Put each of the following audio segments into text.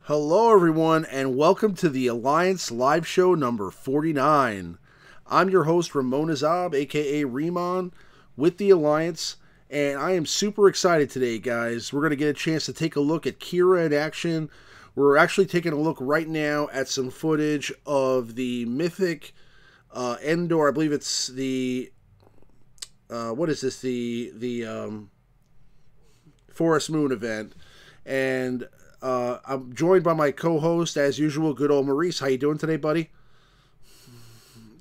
Hello, everyone, and welcome to the Alliance live show number 49. I'm your host, Ramon Azab, aka Remon, with the Alliance, and I am super excited today, guys. We're going to get a chance to take a look at Qi'ra in action. We're actually taking a look right now at some footage of the mythic Endor. I believe it's the what is this? The Forest Moon event, and I'm joined by my co-host, as usual, good old Maurice. How you doing today, buddy?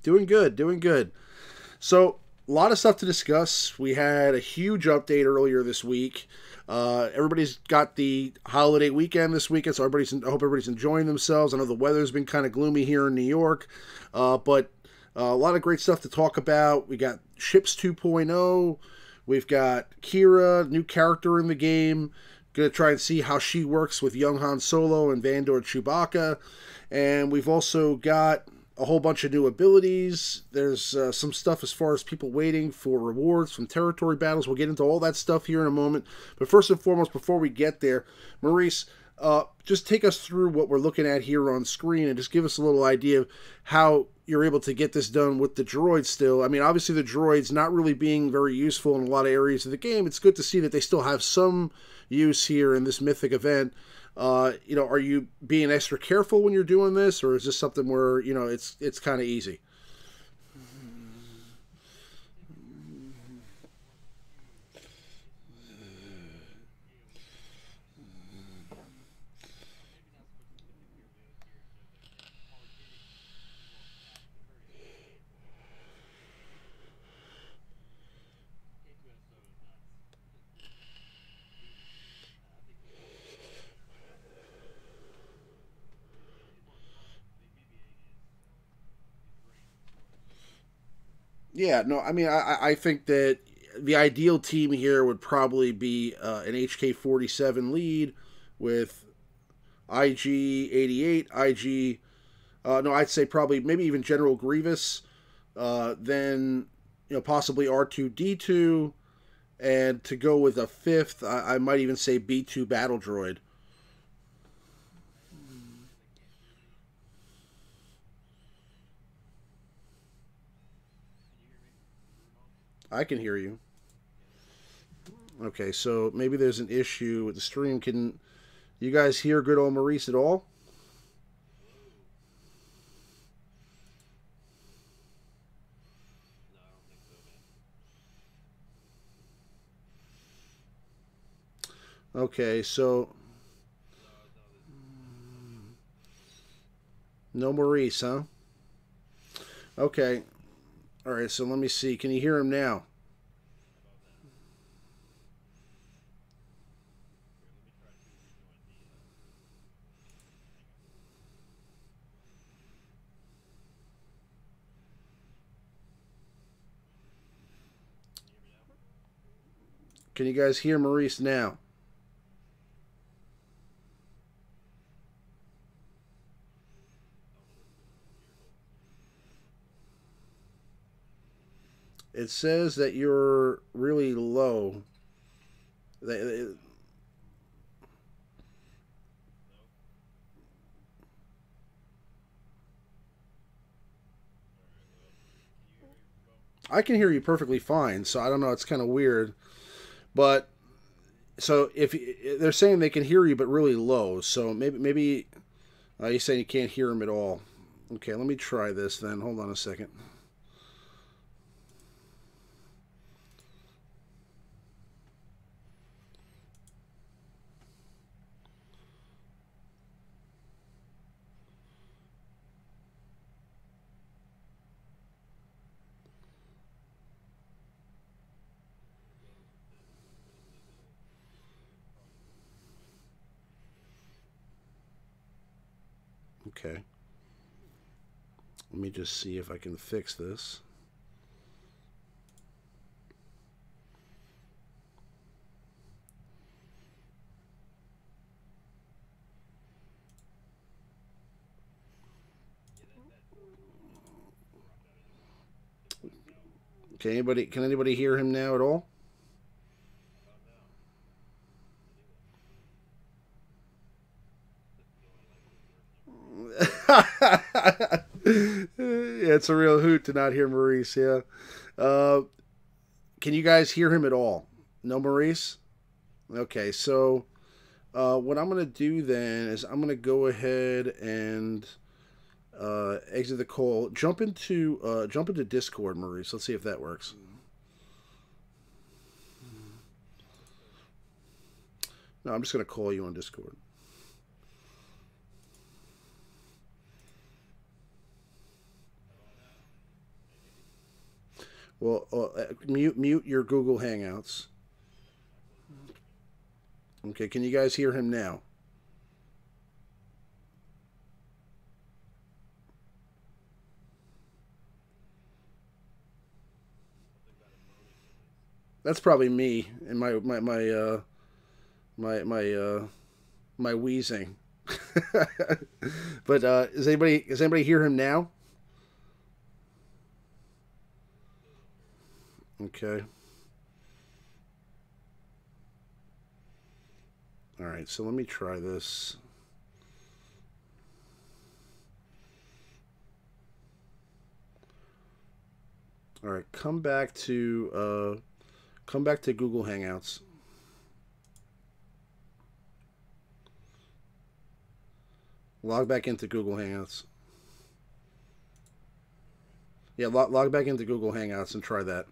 Doing good, doing good. So, a lot of stuff to discuss. We had a huge update earlier this week. Everybody's got the holiday weekend this weekend, so I hope everybody's enjoying themselves. I know the weather's been kind of gloomy here in New York, but a lot of great stuff to talk about. We got Ships 2.0. We've got Qi'ra, new character in the game. Going to try and see how she works with young Han Solo and Vandor and Chewbacca. And we've also got a whole bunch of new abilities. There's some stuff as far as people waiting for rewards from territory battles. We'll get into all that stuff here in a moment. But first and foremost, before we get there, Maurice, just take us through what we're looking at here on screen and just give us a little idea of how you're able to get this done with the droids still. I mean, obviously the droids not really being very useful in a lot of areas of the game. It's good to see that they still have some use here in this mythic event. Are you being extra careful when you're doing this, or is this something where, it's kind of easy? Yeah, no, I mean, I think that the ideal team here would probably be an HK-47 lead with IG-88, IG, no, I'd say probably maybe even General Grievous, then, possibly R2-D2, and to go with a fifth, I might even say B2 Battle Droid. I can hear you. Okay, so maybe there's an issue with the stream. Can you guys hear good old Maurice at all? Okay, so no Maurice, huh? Okay. All right, so let me see. Can you hear him now? Can you guys hear Maurice now? It says that you're really low. I can hear you perfectly fine, so I don't know. It's kind of weird. But so if they're saying they can hear you but really low, so maybe you're saying you can't hear him at all. Okay, let me try this then. Hold on a second. Okay. Let me just see if I can fix this. Can anybody hear him now at all? Yeah, it's a real hoot to not hear Maurice. Yeah. Can you guys hear him at all? No, Maurice. Okay, so what I'm gonna do then is I'm gonna go ahead and exit the call. Jump into Discord, Maurice. Let's see if that works. No, I'm just gonna call you on Discord. Well, mute your Google Hangouts. Okay, can you guys hear him now? That's probably me and my wheezing. But does anybody hear him now? Okay. All right, so let me try this. All right, come back to Google Hangouts. Log back into Google Hangouts. Yeah, log back into Google Hangouts and try that.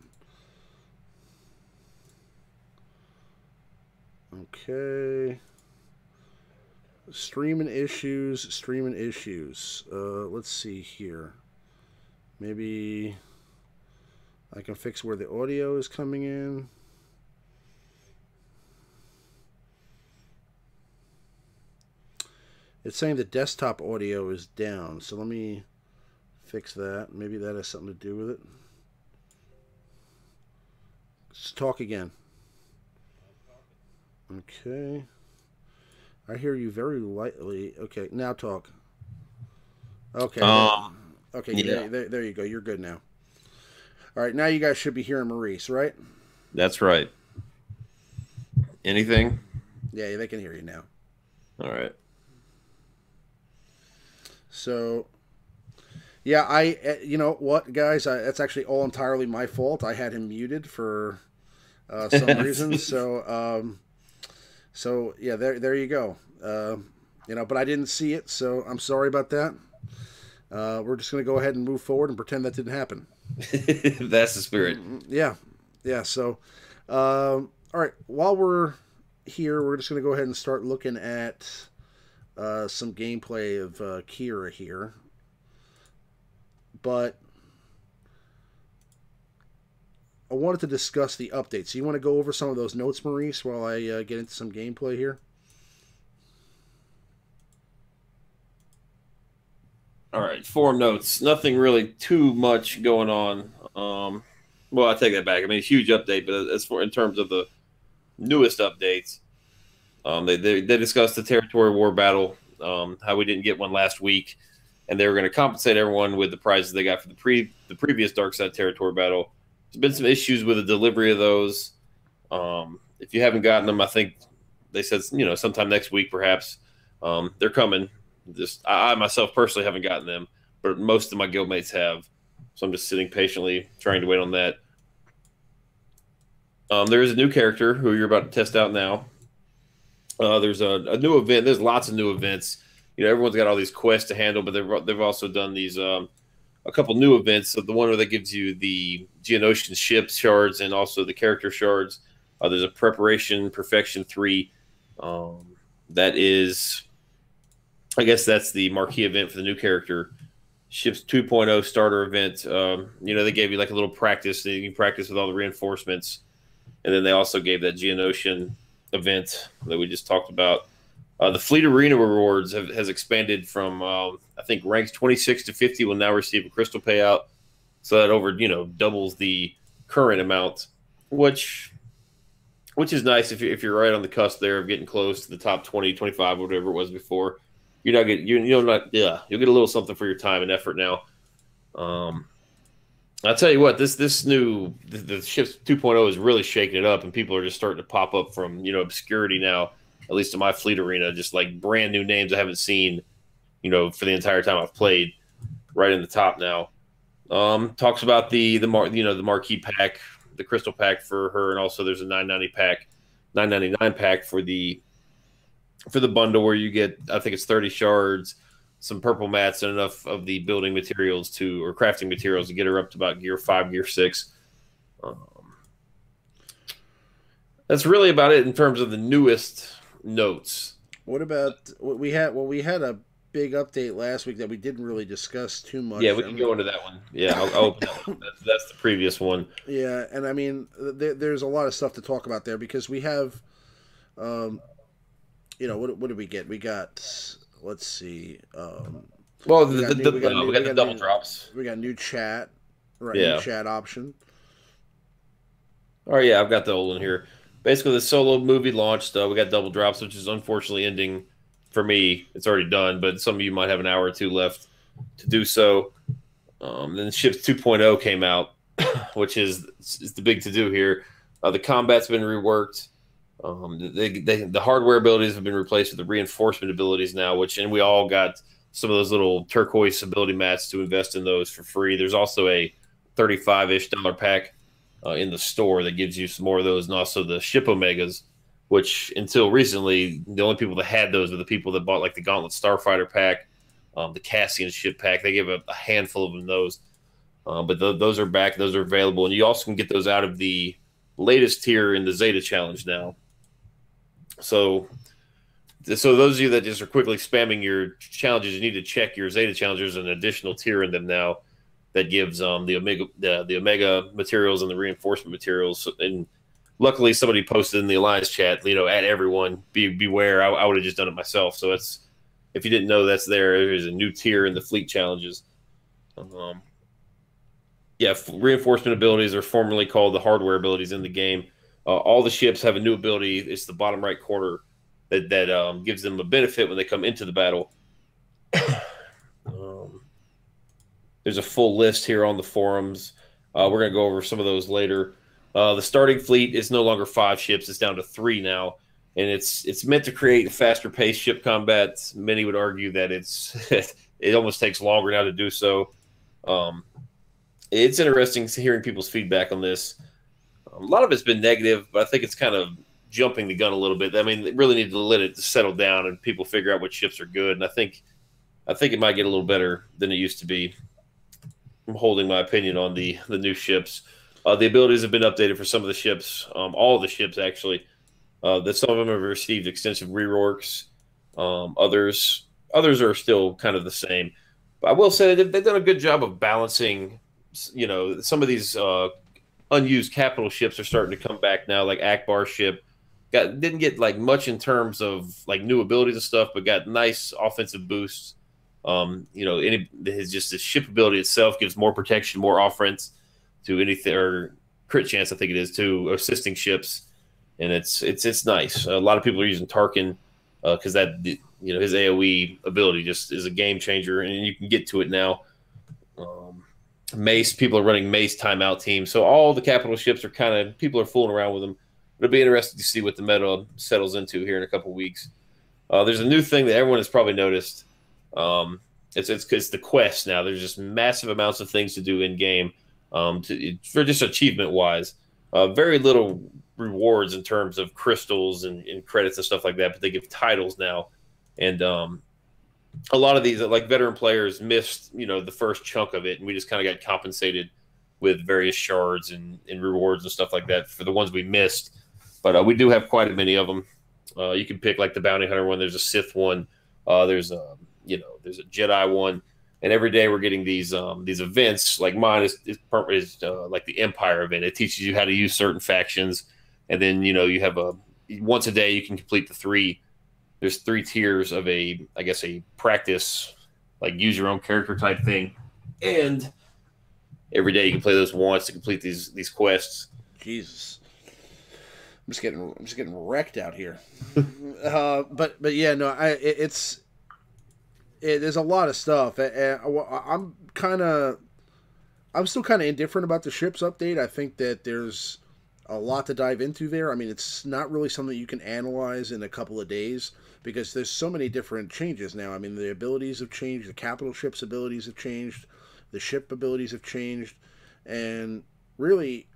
Okay. Streaming issues. Let's see here. Maybe I can fix where the audio is coming in. It's saying the desktop audio is down, so let me fix that. Maybe that has something to do with it. Let's talk again. Okay. I hear you very lightly. Okay, now talk. Okay. Okay, yeah. There you go. You're good now. All right, now you guys should be hearing Maurice, right? That's right. Anything? Yeah, they can hear you now. All right. So, yeah, you know what, guys? That's actually all entirely my fault. I had him muted for some reason. So yeah, there you go. You know, but I didn't see it, so I'm sorry about that. We're just going to go ahead and move forward and pretend that didn't happen. That's the spirit. Yeah. So, all right. While we're here, we're just going to go ahead and start looking at some gameplay of Qi'ra here. But I wanted to discuss the updates. So you want to go over some of those notes, Maurice, while I get into some gameplay here? All right, 4 notes. Nothing really too much going on. Well, I take that back. I mean, a huge update, but as for in terms of the newest updates, they discussed the territory war battle, how we didn't get one last week, and they were going to compensate everyone with the prizes they got for the previous Dark Side territory battle. There's been some issues with the delivery of those. If you haven't gotten them, I think they said, you know, sometime next week perhaps. They're coming. Just I myself personally haven't gotten them, but most of my guildmates have. So I'm just sitting patiently trying to wait on that. There is a new character who you're about to test out now. There's a new event. There's lots of new events. You know, everyone's got all these quests to handle, but they've also done these a couple new events. So the one where that gives you the Geonosian ship shards and also the character shards. There's a Preparation Perfection 3. That is, I guess that's the marquee event for the new character. Ships 2.0 starter event. You know, they gave you like a little practice. You can practice with all the reinforcements. And then they also gave that Geonosian event that we just talked about. The Fleet Arena rewards has expanded from, I think, ranks 26 to 50 will now receive a crystal payout. So that over, you know, doubles the current amount, which is nice if you're right on the cusp there of getting close to the top 20, 25, whatever it was before. You'll get a little something for your time and effort now. I'll tell you what, this new the ships 2.0 is really shaking it up, and people are just starting to pop up from, you know, obscurity now. At least in my fleet arena, just like brand new names I haven't seen for the entire time I've played, right in the top now. Talks about the marquee pack, the crystal pack for her, and also there's a 999 pack for the bundle where you get, I think it's 30 shards, some purple mats, and enough of the building materials or crafting materials to get her up to about gear 5, gear 6. That's really about it in terms of the newest notes. What about what we had? Well, we had a big update last week that we didn't really discuss too much. Yeah, we can go into that one. Yeah, I'll open that one. That's the previous one. Yeah, and I mean, there's a lot of stuff to talk about there because we have, what did we get? We got, let's see. Well, we got the double drops. We got new chat, right? Yeah. New chat option. Oh yeah, I've got the old one here. Basically, the solo movie launched. We got double drops, which is unfortunately ending for me. It's already done, but some of you might have an hour or two left to do so. Then Ships 2.0 came out, which is the big to do here. The combat's been reworked. The hardware abilities have been replaced with the reinforcement abilities now, and we all got some of those little turquoise ability mats to invest in those for free. There's also a $35-ish pack in the store that gives you some more of those, and also the ship omegas, which until recently the only people that had those were the people that bought like the Gauntlet Starfighter pack, the Cassian ship pack. They give a handful of them those, but those are back. Those are available, and you also can get those out of the latest tier in the Zeta Challenge now. So those of you that just are quickly spamming your challenges, you need to check your Zeta Challengers. An additional tier in them now that gives the Omega materials and the reinforcement materials. And luckily, somebody posted in the Alliance chat, at everyone, beware. I would have just done it myself. So if you didn't know, that's there. There's a new tier in the fleet challenges. Reinforcement abilities are formerly called the hardware abilities in the game. All the ships have a new ability. It's the bottom right corner that gives them a benefit when they come into the battle. There's a full list here on the forums. We're going to go over some of those later. The starting fleet is no longer 5 ships. It's down to 3 now. And it's meant to create a faster paced ship combat. Many would argue that it almost takes longer now to do so. It's interesting hearing people's feedback on this. A lot of it's been negative, but I think it's kind of jumping the gun a little bit. I mean, they really need to let it settle down and people figure out what ships are good. And I think it might get a little better than it used to be. I'm holding my opinion on the new ships. The abilities have been updated for some of the ships, all of the ships actually. That some of them have received extensive reworks. Others are still kind of the same. But I will say they've done a good job of balancing. Some of these unused capital ships are starting to come back now, like Akbar's ship. Didn't get like much in terms of like new abilities and stuff, but got nice offensive boosts. His ship ability itself gives more protection, more offense to anything, or crit chance, I think it is, to assisting ships, and it's nice. A lot of people are using Tarkin because his AOE ability just is a game changer, and you can get to it now. Mace, people are running Mace timeout teams, so all the capital ships are people are fooling around with them. It'll be interesting to see what the meta settles into here in a couple weeks. There's a new thing that everyone has probably noticed. It's the quest now. There's just massive amounts of things to do in game, for just achievement wise. Very little rewards in terms of crystals and credits and stuff like that, but they give titles now, and a lot of these, like veteran players, missed the first chunk of it, and we just kind of got compensated with various shards and rewards and stuff like that for the ones we missed. But we do have quite a many of them. You can pick like the bounty hunter one. There's a Sith one. There's a Jedi one, and every day we're getting these events. Like mine is like the Empire event. It teaches you how to use certain factions, and then you have once a day you can complete the 3. There's 3 tiers of a practice, like use your own character type thing, and every day you can play those once to complete these quests. Jesus, I'm just getting wrecked out here. But yeah, no, there's a lot of stuff. I'm still kind of indifferent about the ships update. I think that there's a lot to dive into there. I mean, it's not really something you can analyze in a couple of days because there's so many different changes now. I mean, the abilities have changed, the capital ship's abilities have changed, the ship abilities have changed, and really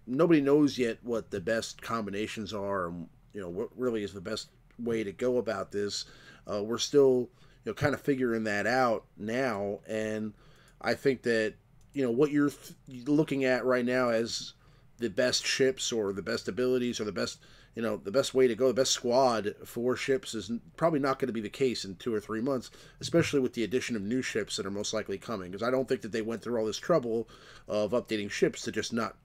nobody knows yet what the best combinations are and what really is the best way to go about this. We're still kind of figuring that out now, and I think that what you're looking at right now as the best ships or the best abilities or the best the best way to go, the best squad for ships is probably not going to be the case in 2 or 3 months, especially with the addition of new ships that are most likely coming. Because I don't think that they went through all this trouble of updating ships to just not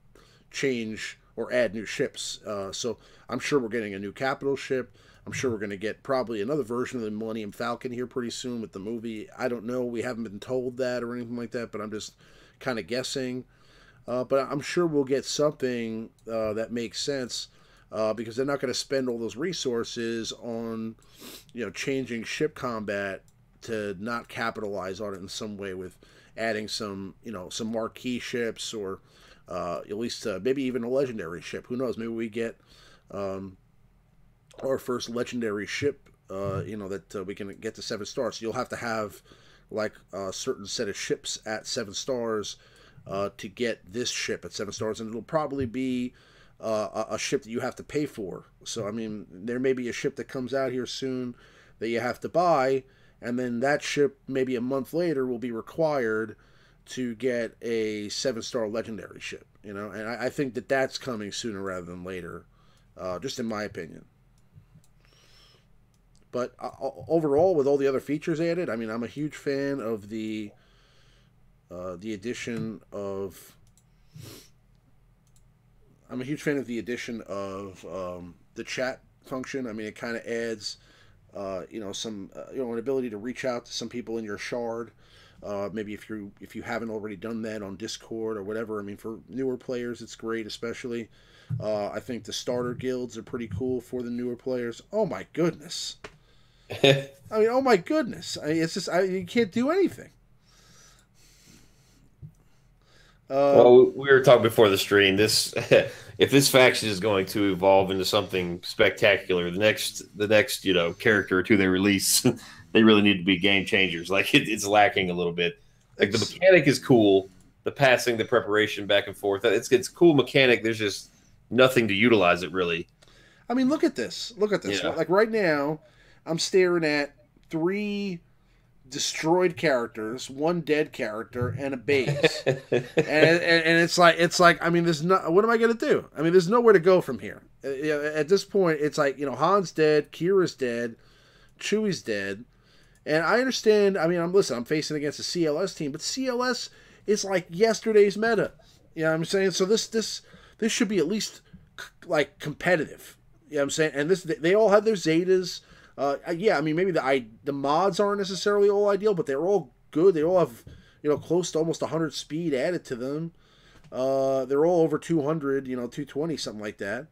change or add new ships. So I'm sure we're getting a new capital ship. I'm sure we're going to get probably another version of the Millennium Falcon here pretty soon with the movie. I don't know. We haven't been told that or anything like that, but I'm just kind of guessing. But I'm sure we'll get something that makes sense because they're not going to spend all those resources on, changing ship combat to not capitalize on it in some way with adding some marquee ships or at least maybe even a legendary ship. Who knows? Maybe we get our first legendary ship, that we can get to 7 stars. So you'll have to have like a certain set of ships at 7 stars to get this ship at 7 stars, and it'll probably be a ship that you have to pay for. So I mean, there may be a ship that comes out here soon that you have to buy, and then that ship maybe a month later will be required to get a 7-star legendary ship. And I think that that's coming sooner rather than later, just in my opinion. But overall, with all the other features added, I mean, I'm a huge fan of the addition of. I'm a huge fan of the addition of the chat function. I mean, it kind of adds, some, an ability to reach out to some people in your shard. Maybe if you haven't already done that on Discord or whatever. I mean, for newer players, it's great, especially. I think the starter guilds are pretty cool for the newer players. Oh my goodness. I mean, oh my goodness. It's just you can't do anything. Well, we were talking before the stream. This, if this faction is going to evolve into something spectacular, the next character or two they release, they really need to be game changers. Like it's lacking a little bit. Like the mechanic is cool, the passing, the preparation back and forth. It's cool mechanic. There's just nothing to utilize it really. I mean, look at this. Look at this. Yeah. Like right now, I'm staring at 3 destroyed characters, 1 dead character, and a base. and it's like I mean, there's not. What am I gonna do? I mean, there's nowhere to go from here. At this point, it's like Han's dead, Qi'ra's dead, Chewie's dead, and I understand. I mean, I'm facing against a CLS team, but CLS is like yesterday's meta. You know what I'm saying? So this should be at least like competitive. You know what I'm saying? And they all have their Zetas. Yeah, I mean, maybe the mods aren't necessarily all ideal, but they're all good. They all have, close to almost 100 speed added to them. They're all over 200, 220, something like that.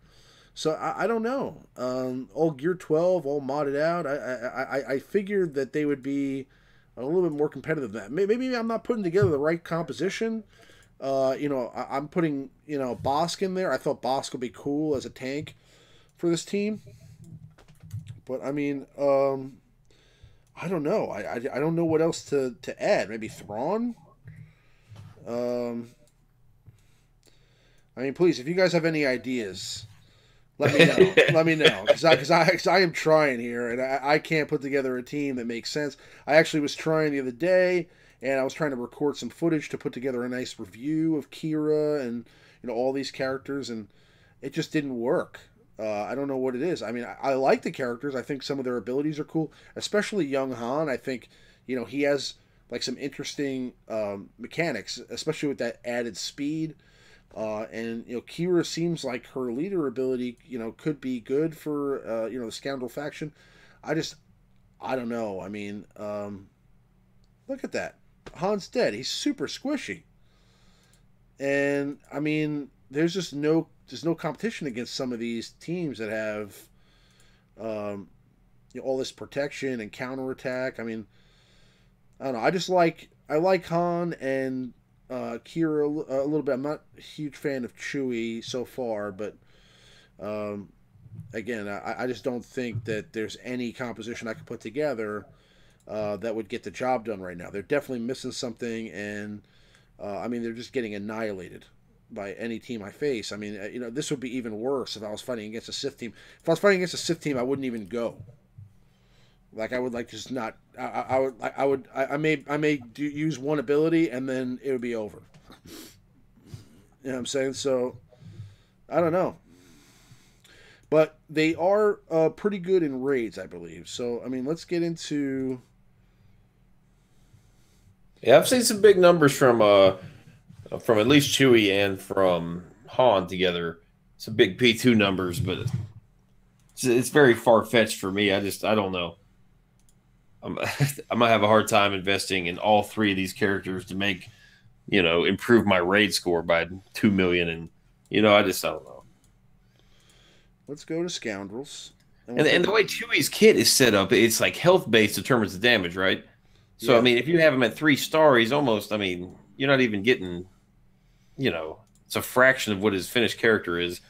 So I don't know. All Gear 12, all modded out. I figured that they would be a little bit more competitive than that. Maybe I'm not putting together the right composition. I'm putting, Bosk in there. I thought Bosk would be cool as a tank for this team. But I mean, I don't know. I don't know what else to add. Maybe Thrawn. I mean, please, if you guys have any ideas, let me know. Let me know, because I am trying here, and I can't put together a team that makes sense. I actually was trying the other day, and I was trying to record some footage to put together a nice review of Qi'ra and all these characters, and it just didn't work. I don't know what it is. I mean, I like the characters. I think some of their abilities are cool, especially young Han. I think, he has like some interesting mechanics, especially with that added speed. And Qi'ra seems like her leader ability, could be good for the scoundrel faction. I don't know. I mean, look at that. Han's dead. He's super squishy. And I mean, there's no competition against some of these teams that have all this protection and counterattack. I mean, I don't know. I like Han and Qi'ra a little bit. I'm not a huge fan of Chewie so far, but Again, I just don't think that there's any composition I could put together that would get the job done right now. They're definitely missing something, and I mean, they're just getting annihilated by any team I face. I mean, this would be even worse if I was fighting against a Sith team. If I was fighting against a Sith team, I wouldn't even go. Like I would like just not. I may use one ability and then it would be over. You know what I'm saying? So I don't know, but they are pretty good in raids, I believe. So I mean, let's get into. Yeah, I've seen some big numbers from at least Chewie and from Han together. Some big P2 numbers, but it's very far fetched for me. I don't know. I might have a hard time investing in all three of these characters to make, improve my raid score by 2 million, and I don't know. Let's go to scoundrels. And the way Chewie's kit is set up, it's like health based determines the damage, right? So yeah. I mean, if you have him at 3-star, he's almost. I mean, you're not even getting. It's a fraction of what his finished character is.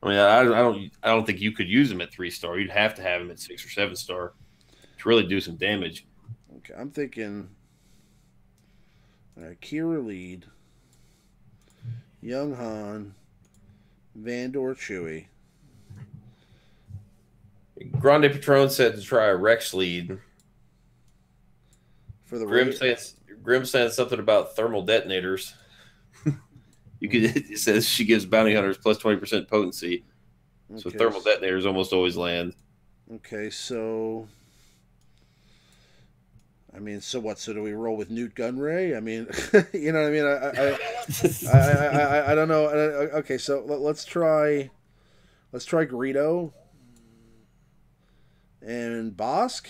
I mean, I don't think you could use him at 3-star. You'd have to have him at 6 or 7-star to really do some damage. Okay, I'm thinking. All right, Qi'ra lead, Young Han, Vandor Chewie. Grande Patron said to try a Rex lead. For the Grim said something about thermal detonators. It says she gives bounty hunters plus 20% potency. Okay. So thermal detonators almost always land. Okay, so I mean, so what? So do we roll with Newt Gunray? I mean, you know what I mean? I don't know. Okay, so let's try Greedo and Bosk.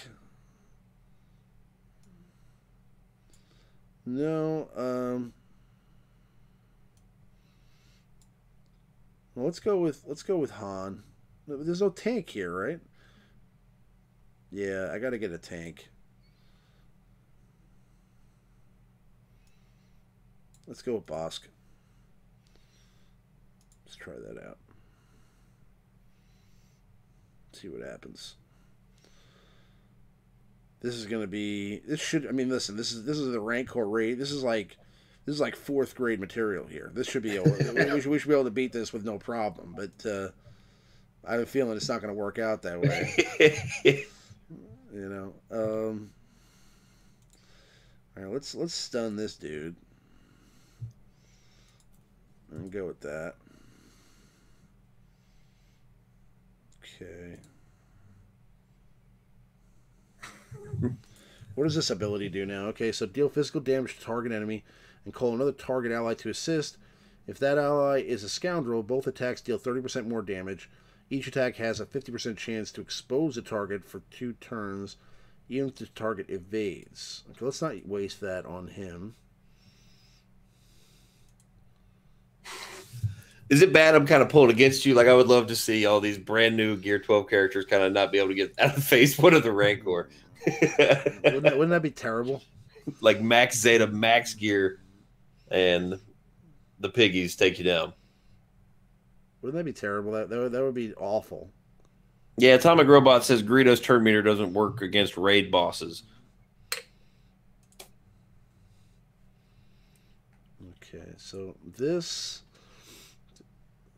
No. Well, let's go with Han. There's no tank here, right? Yeah, I got to get a tank. Let's go with Bosk. Let's try that out. See what happens. This is going to be. This should. I mean, listen. This is the Rancor raid. This is like 4th grade material here. This should be able. we should be able to beat this with no problem. But I have a feeling it's not going to work out that way. All right, let's stun this dude and go with that. Okay. What does this ability do now? Okay, so deal physical damage to target enemy and call another target ally to assist. If that ally is a scoundrel, both attacks deal 30% more damage. Each attack has a 50% chance to expose a target for 2 turns, even if the target evades. Okay, let's not waste that on him. Is it bad I'm kind of pulling against you? Like, I would love to see all these brand new Gear 12 characters kind of not be able to get out of the face one of the Rancor. Wouldn't that be terrible? Like Max Zeta, Max Gear, and the piggies take you down. Wouldn't that be terrible? That would be awful. Yeah, Atomic Robot says Greedo's turn meter doesn't work against raid bosses. Okay, so this,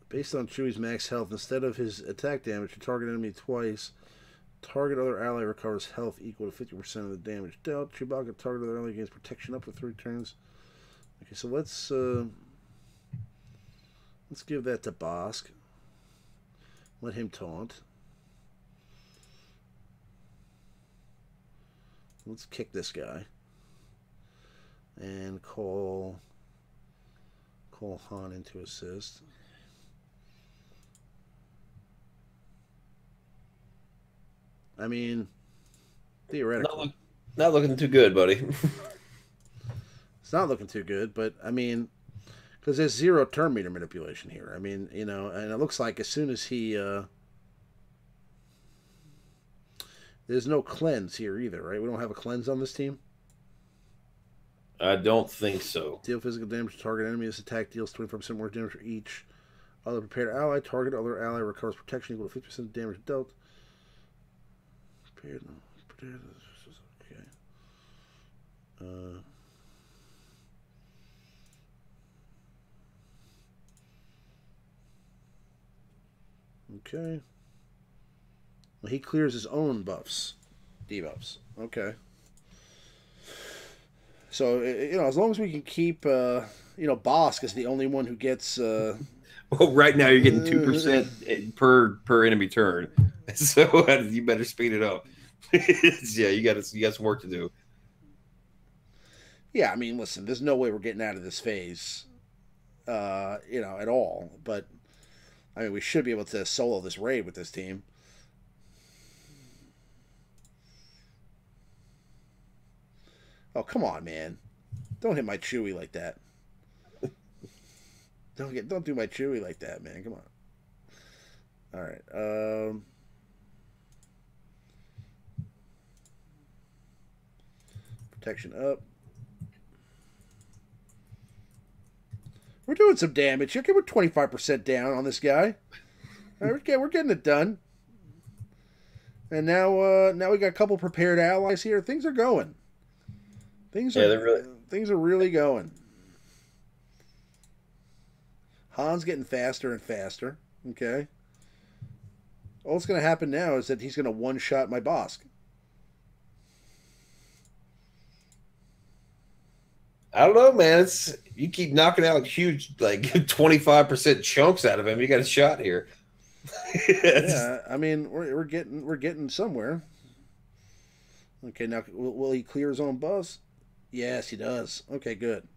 based on Chewie's max health, instead of his attack damage to target enemy twice, target other ally recovers health equal to 50% of the damage dealt. Chewbacca target other ally gains protection up to 3 turns. Okay, so let's give that to Bosk. Let him taunt. Let's kick this guy and call Han into assist. I mean, theoretically. Not looking too good, buddy. It's not looking too good, but I mean, because there's 0 turn meter manipulation here. I mean, and it looks like as soon as he, there's no cleanse here either, right? We don't have a cleanse on this team. I don't think so. Deal physical damage to target enemy. This attack deals 25% more damage for each Other prepared ally. Target other ally recovers protection equal to 50% damage dealt. Prepared. Okay. Okay. Well, he clears his own buffs. Debuffs. Okay. So, as long as we can keep, Bosk is the only one who gets... Well, right now you're getting 2% per enemy turn. So you better speed it up. Yeah, you got some work to do. Yeah, I mean, listen, there's no way we're getting out of this phase, at all. But, I mean, we should be able to solo this raid with this team. Oh, come on, man. Don't hit my Chewie like that. Don't do my Chewie like that, man. Come on. All right. Protection up. We're doing some damage. Okay, we're 25% down on this guy. All right, we're getting it done. And now we got a couple prepared allies here. Things are going. Things are really going. Han's getting faster and faster. Okay. All that's going to happen now is that he's going to one-shot my Bosk. I don't know, man. You keep knocking out huge, like 25% chunks out of him. You got a shot here. Yeah, I mean, we're getting somewhere. Okay, now will he clear his own buffs? Yes, he does. Okay, good.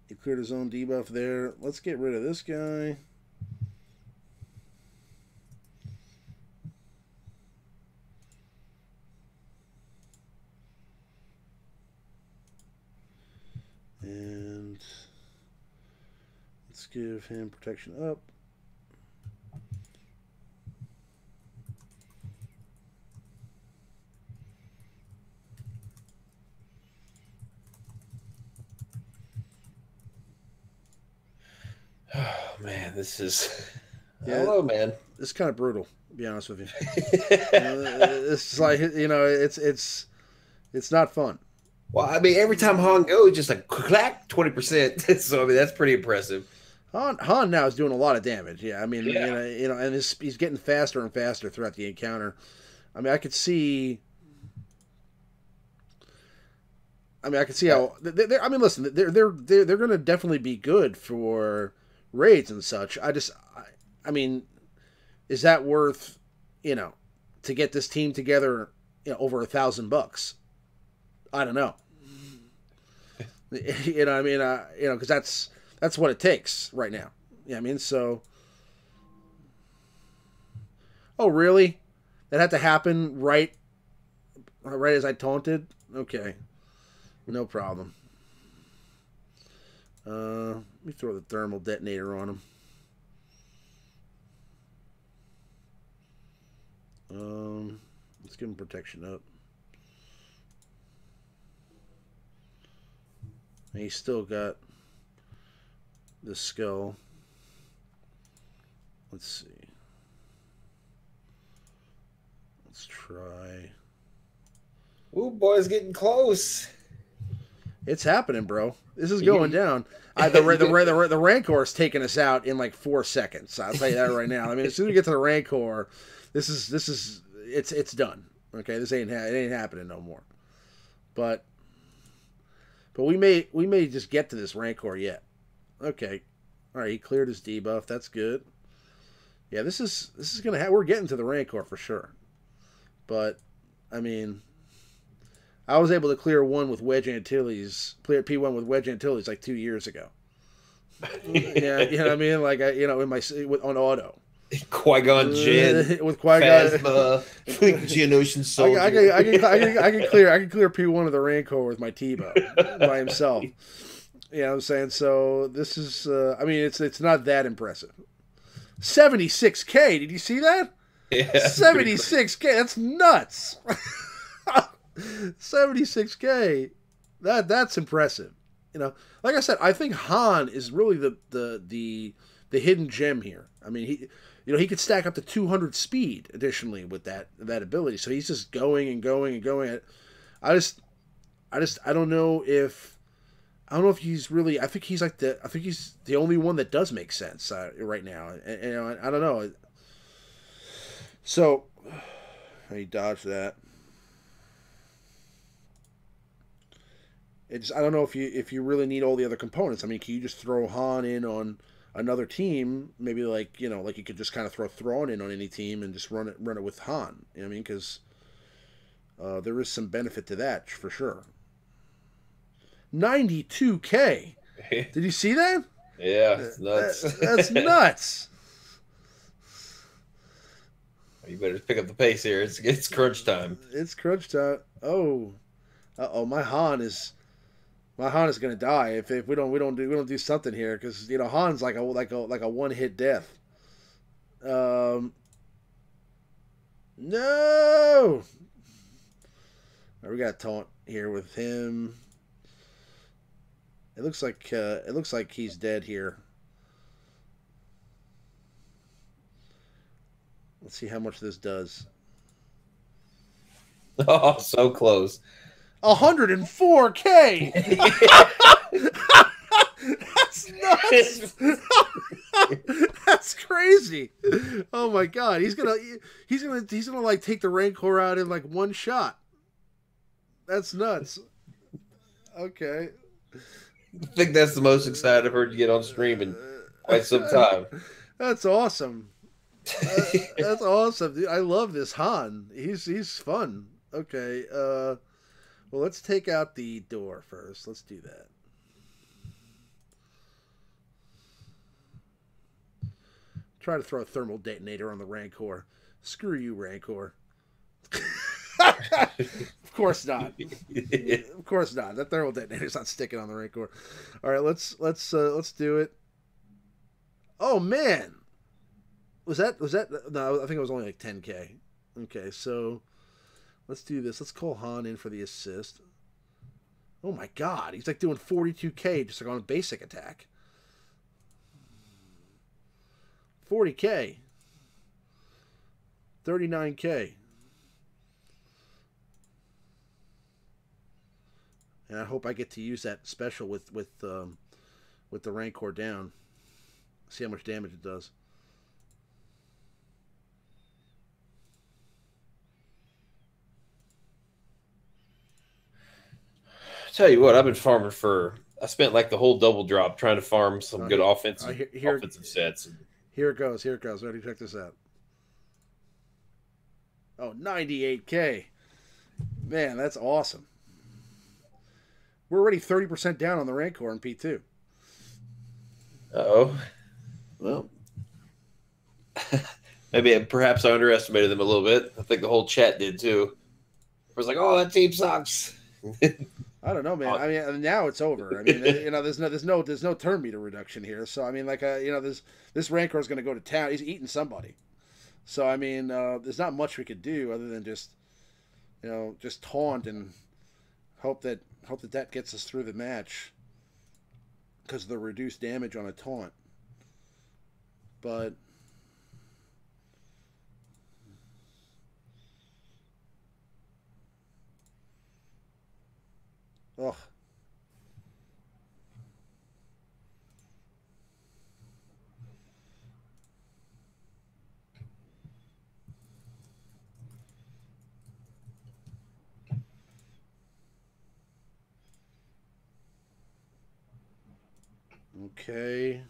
He cleared his own debuff there. Let's get rid of this guy. And let's give him protection up. Oh man, this is hello, man. It's kind of brutal, to be honest with you. It's like it's not fun. Well, I mean, every time Han goes, just like clack 20%. So I mean, that's pretty impressive. Han now is doing a lot of damage. Yeah, I mean, and he's getting faster and faster throughout the encounter. I mean, I could see how. I mean, listen, they're going to definitely be good for raids and such. I mean, is that worth, to get this team together, over $1,000? I don't know. You know what I mean? Because that's what it takes right now. Yeah, I mean, so. Oh, really? That had to happen right as I taunted? Okay. No problem. Let me throw the thermal detonator on him. Let's give him protection up. And he's still got the skull. Let's see. Let's try. Ooh, boy's getting close. It's happening, bro. This is going down. The Rancor's taking us out in like 4 seconds. I'll tell you that right now. I mean, as soon as we get to the Rancor, it's done. Okay, it ain't happening no more. But we may just get to this Rancor yet. Okay, all right. He cleared his debuff. That's good. Yeah, this is gonna we're getting to the Rancor for sure. But I mean, I was able to clear one with Wedge Antilles, clear P1 with Wedge Antilles like 2 years ago. Yeah, you know what I mean? Like on auto. Qui-Gon Jinn with Qui-Gon Geonosian soldier. I can clear P1 of the Rancor with my Tebow by himself. You know what I'm saying? So this is I mean it's not that impressive. 76K, did you see that? Yeah. 76K, that's nuts. 76K. That's impressive. Like I said, I think Han is really the the hidden gem here. I mean, he could stack up to 200 speed additionally with that ability. So he's just going and going and going. I don't know if he's really. I think he's the only one that does make sense right now. And I don't know. So he dodged that. I don't know if you really need all the other components. I mean, can you just throw Han in on another team? Maybe like you could just kind of throw Thrawn in on any team and just run it with Han. You know what I mean? Because there is some benefit to that for sure. 92K. Did you see that? Yeah, it's nuts. That's nuts. You better pick up the pace here. It's crunch time. It's crunch time. Oh, my Han is gonna die if we don't do something here, because Han's like a one hit death. No. Right, we got a taunt here with him. It looks like he's dead here. Let's see how much this does. Oh, so close. 104K. That's nuts. That's crazy. Oh my god, he's gonna like take the Rancor out in like one shot. That's nuts. Okay. I think that's the most excited I've heard you get on stream in quite some time. That's awesome. That's awesome, dude. I love this Han. He's fun. Okay. Well, let's take out the door first. Let's do that. Try to throw a thermal detonator on the Rancor. Screw you, Rancor. Of course not. Of course not. That thermal detonator's not sticking on the Rancor. All right, let's do it. Oh man, was that? No, I think it was only like 10K. Okay, so let's do this. Let's call Han in for the assist. Oh my god, he's like doing 42K just like on a basic attack. 40K. 39K. And I hope I get to use that special with the Rancor down. See how much damage it does. Tell you what, I've been farming I spent like the whole double drop trying to farm some good offensive sets. Here it goes. Ready? Check this out. Oh, 98K. Man, that's awesome. We're already 30% down on the Rancor in P2. Uh-oh. Well, perhaps I underestimated them a little bit. I think the whole chat did too. I was like, "Oh, that team sucks." I don't know, man. I mean, now it's over. I mean, there's no turn meter reduction here. So I mean, like, this Rancor is going to go to town. He's eating somebody. So I mean, there's not much we could do other than just taunt and hope that gets us through the match because of the reduced damage on a taunt. But ugh. Okay.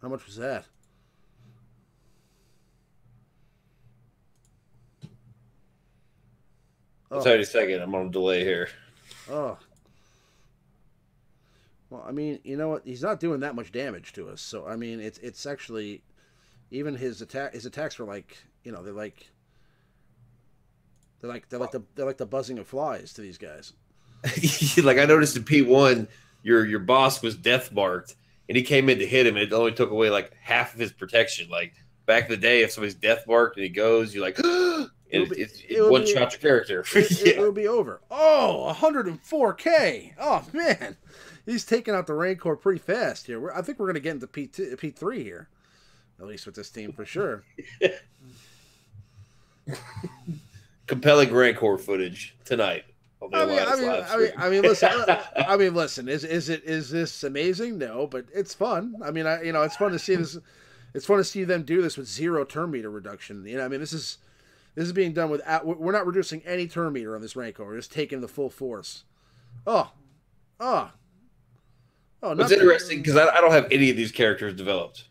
How much was that? I'll tell you in a second. I'm on a delay here. Oh. Well, I mean, you know what? He's not doing that much damage to us. So, I mean, it's actually even his attacks were like, they're like the buzzing of flies to these guys. Like I noticed in P1, your boss was death marked, and he came in to hit him, and it only took away like half of his protection. Like back in the day, if somebody's death marked and he goes, you're like, It one shot your character. It'll be over. Oh, 104K. Oh man, he's taking out the Rancor pretty fast here. I think we're gonna get into P3 here, at least with this team for sure. Compelling Rancor footage tonight. Listen. Is this amazing? No, but it's fun. I mean, it's fun to see this. It's fun to see them do this with 0 turn meter reduction. This is being done without. We're not reducing any turn meter on this Rancor. We're just taking the full force. Oh. It's interesting because I don't have any of these characters developed.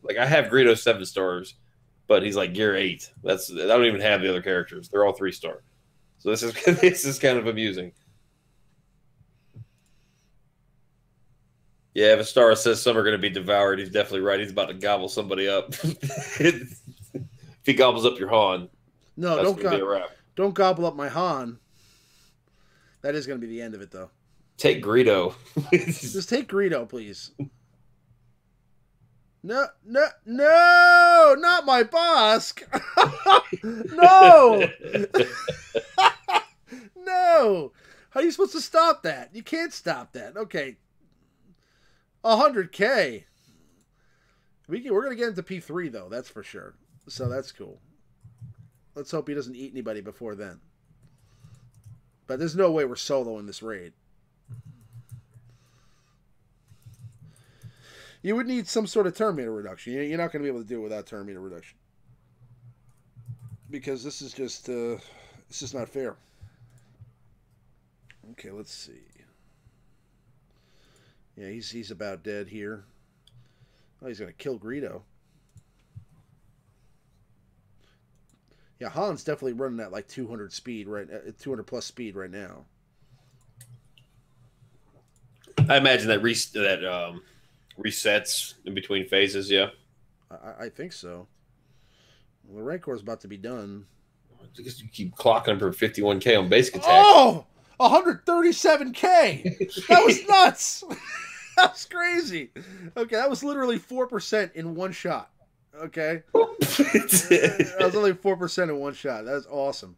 Like I have Greedo 7 stars, but he's like gear 8. I don't even have the other characters. They're all 3-star. So this is kind of amusing. Yeah, if a star says some are going to be devoured, he's definitely right. He's about to gobble somebody up. If he gobbles up your Han, no, don't gobble up my Han. That is going to be the end of it, though. Take Greedo. Just take Greedo, please. No, not my Bosk. No. No. How are you supposed to stop that? You can't stop that. Okay. 100K. We're going to get into P3, though. That's for sure. So that's cool. Let's hope he doesn't eat anybody before then. But there's no way we're soloing this raid. You would need some sort of turn meter reduction. You're not going to be able to do it without turn meter reduction. Because this is just not fair. Okay, let's see. Yeah, he's about dead here. Oh, he's going to kill Greedo. Yeah, Han's definitely running at like 200 speed 200 plus speed right now. I imagine that resets in between phases. Yeah, I think so. Well, the Rancor is about to be done. Because you keep clocking him for 51K on basic attack. Oh, 137K. That was nuts. That was crazy. Okay, that was literally 4% in one shot. Okay. That was only 4% in one shot. That was awesome.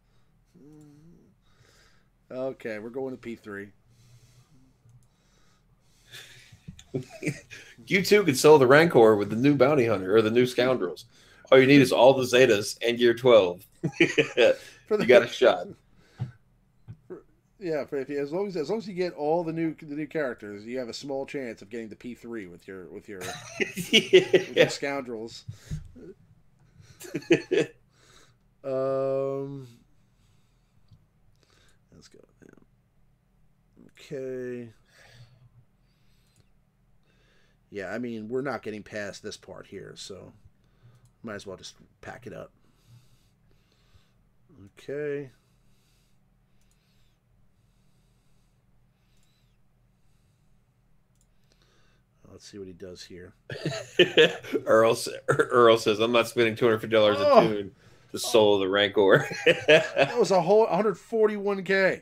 Okay, we're going to P3. You too could sell the Rancor with the new Bounty Hunter or the new Scoundrels. All you need is all the Zetas and Gear 12. You got a shot. Yeah, as long as you get all the new characters, you have a small chance of getting the P3 with your with your Scoundrels. Let's go. Okay. Yeah, I mean, we're not getting past this part here, so might as well just pack it up. Okay. Let's see what he does here. Earl says, I'm not spending $250 a tune to solo the Rancor. That was a whole 141K.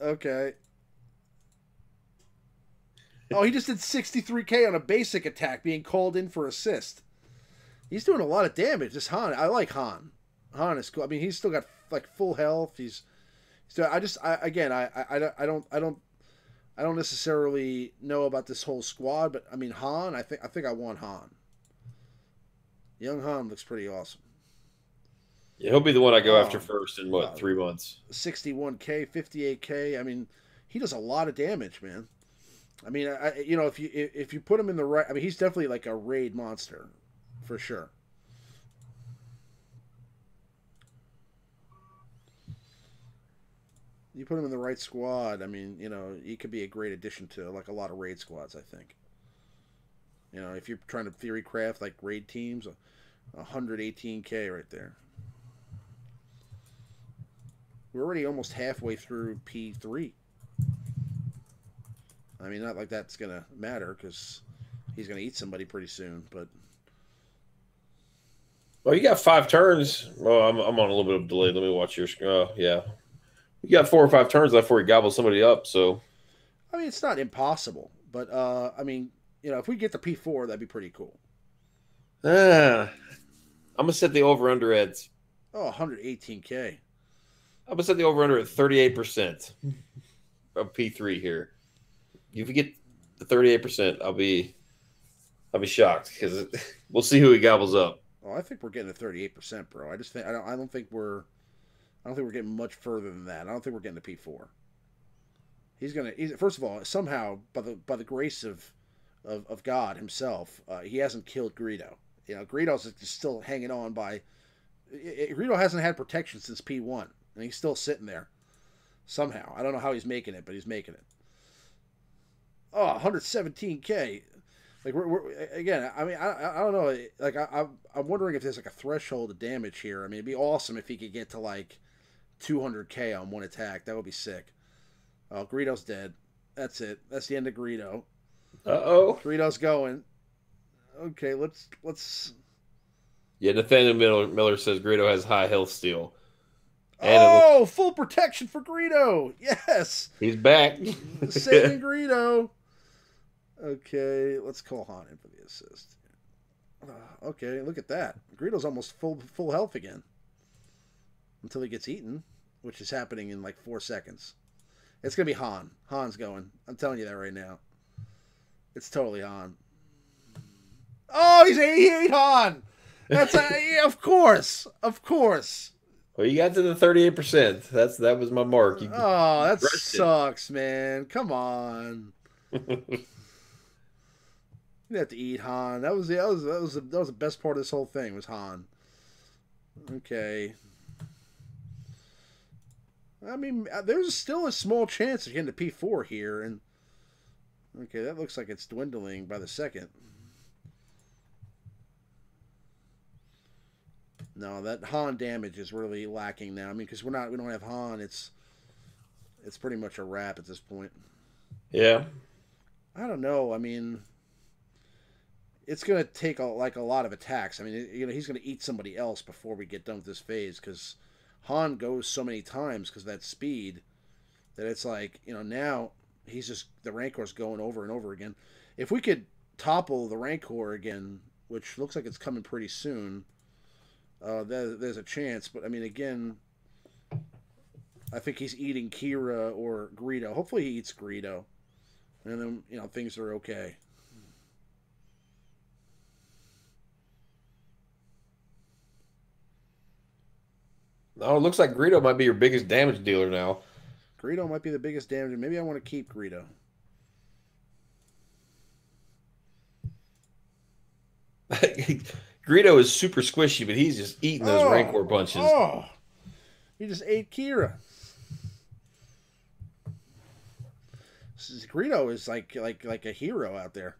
Okay. Oh, he just did 63K on a basic attack being called in for assist. He's doing a lot of damage. This Han, I like Han. Han is cool. I mean, he's still got like full health. He's still, I don't necessarily know about this whole squad, but I mean Han, I think I want Han. Young Han looks pretty awesome. Yeah, he'll be the one I go after first in 3 months. 61K, 58K. I mean, he does a lot of damage, man. I mean, if you put him in the right, I mean, he's definitely like a raid monster, for sure. You put him in the right squad, I mean, he could be a great addition to like a lot of raid squads, I think. If you're trying to theory craft like raid teams, 118K right there. We're already almost halfway through P3. I mean, not like that's going to matter because he's going to eat somebody pretty soon, but... Well, you got 5 turns. Well, I'm on a little bit of delay. Let me watch your... yeah. You got 4 or 5 turns left before he gobbles somebody up, so... I mean, it's not impossible, but, I mean, if we get to P4, that'd be pretty cool. I'm going to set the over-under ads. Oh, 118K. I'm gonna set the over under at 38% of P3 here. If you get the 38%, I'll be shocked because we'll see who he gobbles up. Oh, I think we're getting to 38%, bro. I don't think we're getting much further than that. I don't think we're getting to P4. He's first of all, somehow by the grace of God himself, he hasn't killed Greedo. You know, Greedo's just still hanging on by. Greedo hasn't had protection since P1, and he's still sitting there. Somehow, I don't know how he's making it, but he's making it. Oh, 117K. Like we're again. I mean, I don't know. Like I'm wondering if there's like a threshold of damage here. I mean, it'd be awesome if he could get to like 200K on one attack. That would be sick. Oh, Greedo's dead. That's it. That's the end of Greedo. Greedo's going. Okay, let's. Yeah, Nathaniel Miller says Greedo has high health steal. And full protection for Greedo. Yes. He's back. Saving Greedo. Okay, let's call Han in for the assist. Okay, look at that. Greedo's almost full health again. Until he gets eaten, which is happening in like 4 seconds. It's going to be Han. Han's going. I'm telling you that right now. It's totally Han. Oh, he ate Han! That's yeah, of course. Of course. Well, you got to the 38%. That was my mark. That sucks, man. Come on. You have to eat Han. That was the best part of this whole thing was Han. Okay. I mean, there's still a small chance of getting to P4 here, and okay, that looks like it's dwindling by the second. No, that Han damage is really lacking now. I mean, because we don't have Han. It's pretty much a wrap at this point. Yeah. I don't know. I mean, it's gonna take a lot of attacks. I mean, you know, he's gonna eat somebody else before we get done with this phase because Han goes so many times because of that speed that it's like, you know, now he's just the Rancor's going over and over again. If we could topple the Rancor again, which looks like it's coming pretty soon. There's a chance, but I mean, again, I think he's eating Qi'ra or Greedo. Hopefully, he eats Greedo, and then you know things are okay. Oh, it looks like Greedo might be your biggest damage dealer now. Greedo might be the biggest damage. Maybe I want to keep Greedo. Greedo is super squishy, but he's just eating those Rancor punches. Oh, he just ate Qi'ra. Greedo is like a hero out there.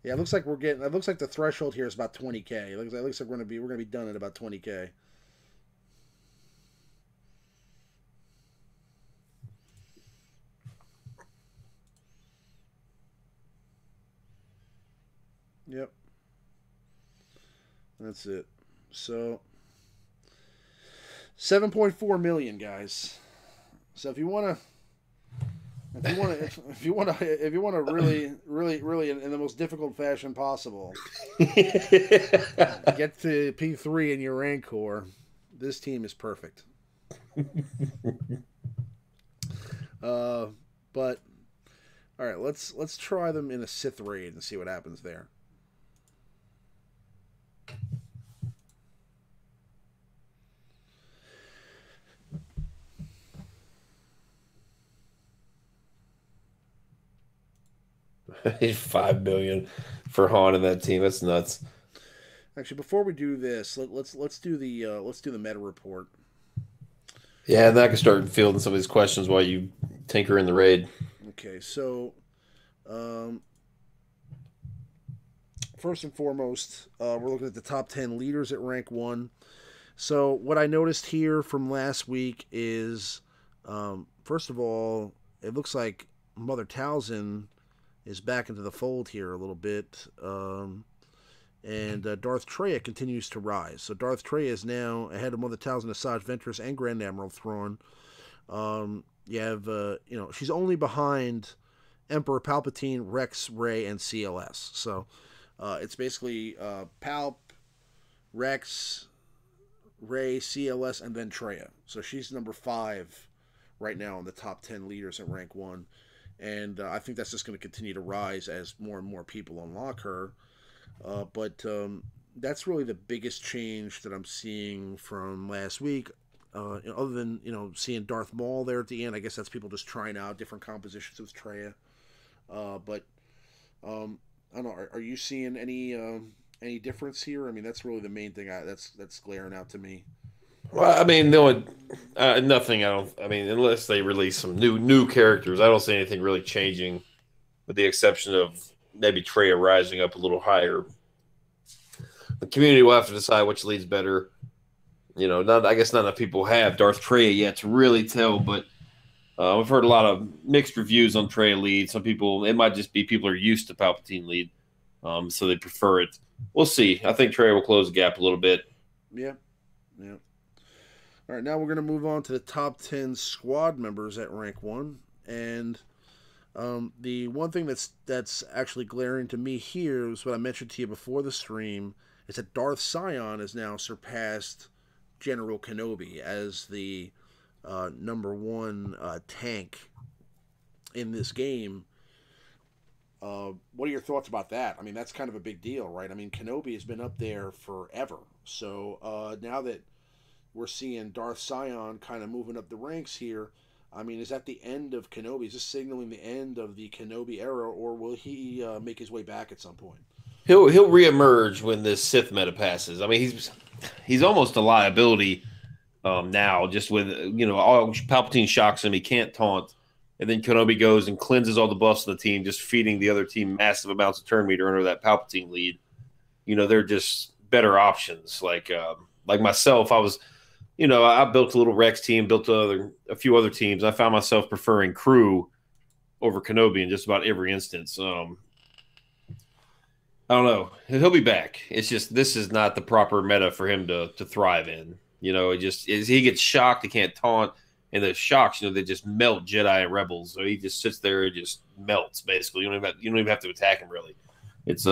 Yeah, it looks like It looks like the threshold here is about 20K. It looks like we're gonna be done at about 20K. Yep. That's it. So 7.4 million, guys. So if you want to really in the most difficult fashion possible get to P3 in your Rancor, this team is perfect. But all right, let's try them in a Sith raid and see what happens there. $5 billion for Han in that team. That's nuts. Actually, before we do this, let's do the meta report. Yeah, and then I can start fielding some of these questions while you tinker in the raid. Okay, so first and foremost, we're looking at the top 10 leaders at rank 1. So what I noticed here from last week is, first of all, it looks like Mother Talzin is back into the fold here a little bit. And Darth Traya continues to rise. So Darth Traya is now ahead of Mother Talzin, Asajj Ventress, and Grand Admiral Thrawn. You have, she's only behind Emperor Palpatine, Rex, Rey, and CLS. So it's basically Palp, Rex, Ray, CLS, and then Treya. So she's number 5 right now in the top 10 leaders at rank 1. And I think that's just going to continue to rise as more and more people unlock her. But that's really the biggest change that I'm seeing from last week. Other than seeing Darth Maul there at the end, I guess that's people just trying out different compositions with Treya. But I don't know. Are you seeing any difference here? I mean, that's really the main thing that's glaring out to me. Well, I mean, the only nothing. I mean, unless they release some new characters, I don't see anything really changing, with the exception of maybe Treya rising up a little higher. The community will have to decide which leads better. I guess not enough people have Darth Treya yet to really tell, but we've heard a lot of mixed reviews on Treya lead. Some people, it might just be people are used to Palpatine lead, so they prefer it. We'll see. I think Treya will close the gap a little bit. Yeah. All right, now we're going to move on to the top 10 squad members at rank 1. And the one thing that's actually glaring to me here is what I mentioned to you before the stream, is that Darth Sion has now surpassed General Kenobi as the number 1 tank in this game. What are your thoughts about that? I mean, that's kind of a big deal, right? I mean, Kenobi has been up there forever. So now that we're seeing Darth Sion kind of moving up the ranks here, I mean, is that the end of Kenobi? Is this signaling the end of the Kenobi era, or will he make his way back at some point? He'll reemerge when this Sith meta passes. I mean, he's almost a liability now, just with all Palpatine shocks him, he can't taunt, and then Kenobi goes and cleanses all the buffs of the team, just feeding the other team massive amounts of turn meter under that Palpatine lead. They're just better options. Like myself, I built a little Rex team, built a few other teams. I found myself preferring Crew over Kenobi in just about every instance. I don't know. He'll be back. It's just this is not the proper meta for him to thrive in. It just is. He gets shocked. He can't taunt, and the shocks, they just melt Jedi and Rebels. So he just sits there and just melts. Basically, you don't even have to attack him really. It's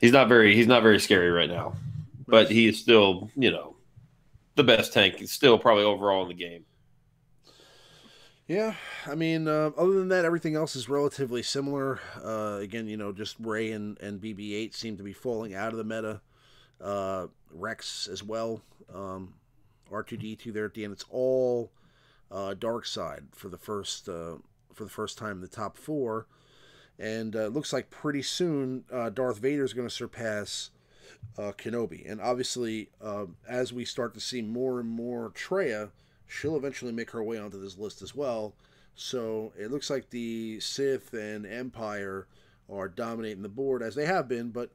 he's not very scary right now, but he is still the best tank. He's still probably overall in the game. Yeah, I mean, other than that, everything else is relatively similar. Again, just Rey and BB-8 seem to be falling out of the meta. Rex as well. R2-D2 there at the end. It's all dark side for the first time in the top 4, and it looks like pretty soon Darth Vader is going to surpass Kenobi, and obviously as we start to see more and more Treya, she'll eventually make her way onto this list as well. So it looks like the Sith and Empire are dominating the board, as they have been, but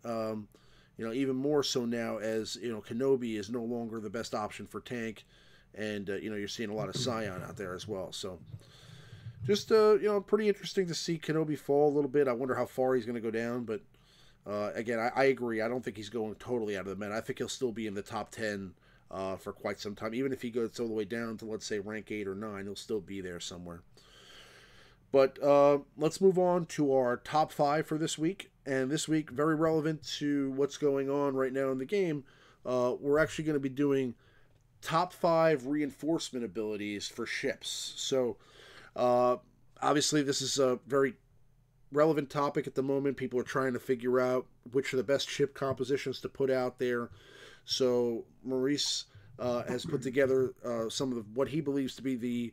even more so now, as Kenobi is no longer the best option for tank, and you're seeing a lot of Sion out there as well. So just pretty interesting to see Kenobi fall a little bit. I wonder how far he's going to go down, but again, I agree. I don't think he's going totally out of the meta. I think he'll still be in the top 10 for quite some time. Even if he goes all the way down to, let's say, rank 8 or 9, he'll still be there somewhere. But let's move on to our top 5 for this week. And this week, very relevant to what's going on right now in the game, we're actually going to be doing top 5 reinforcement abilities for ships. So, obviously, this is a very relevant topic at the moment. People are trying to figure out which are the best ship compositions to put out there. So Maurice has put together some of what he believes to be the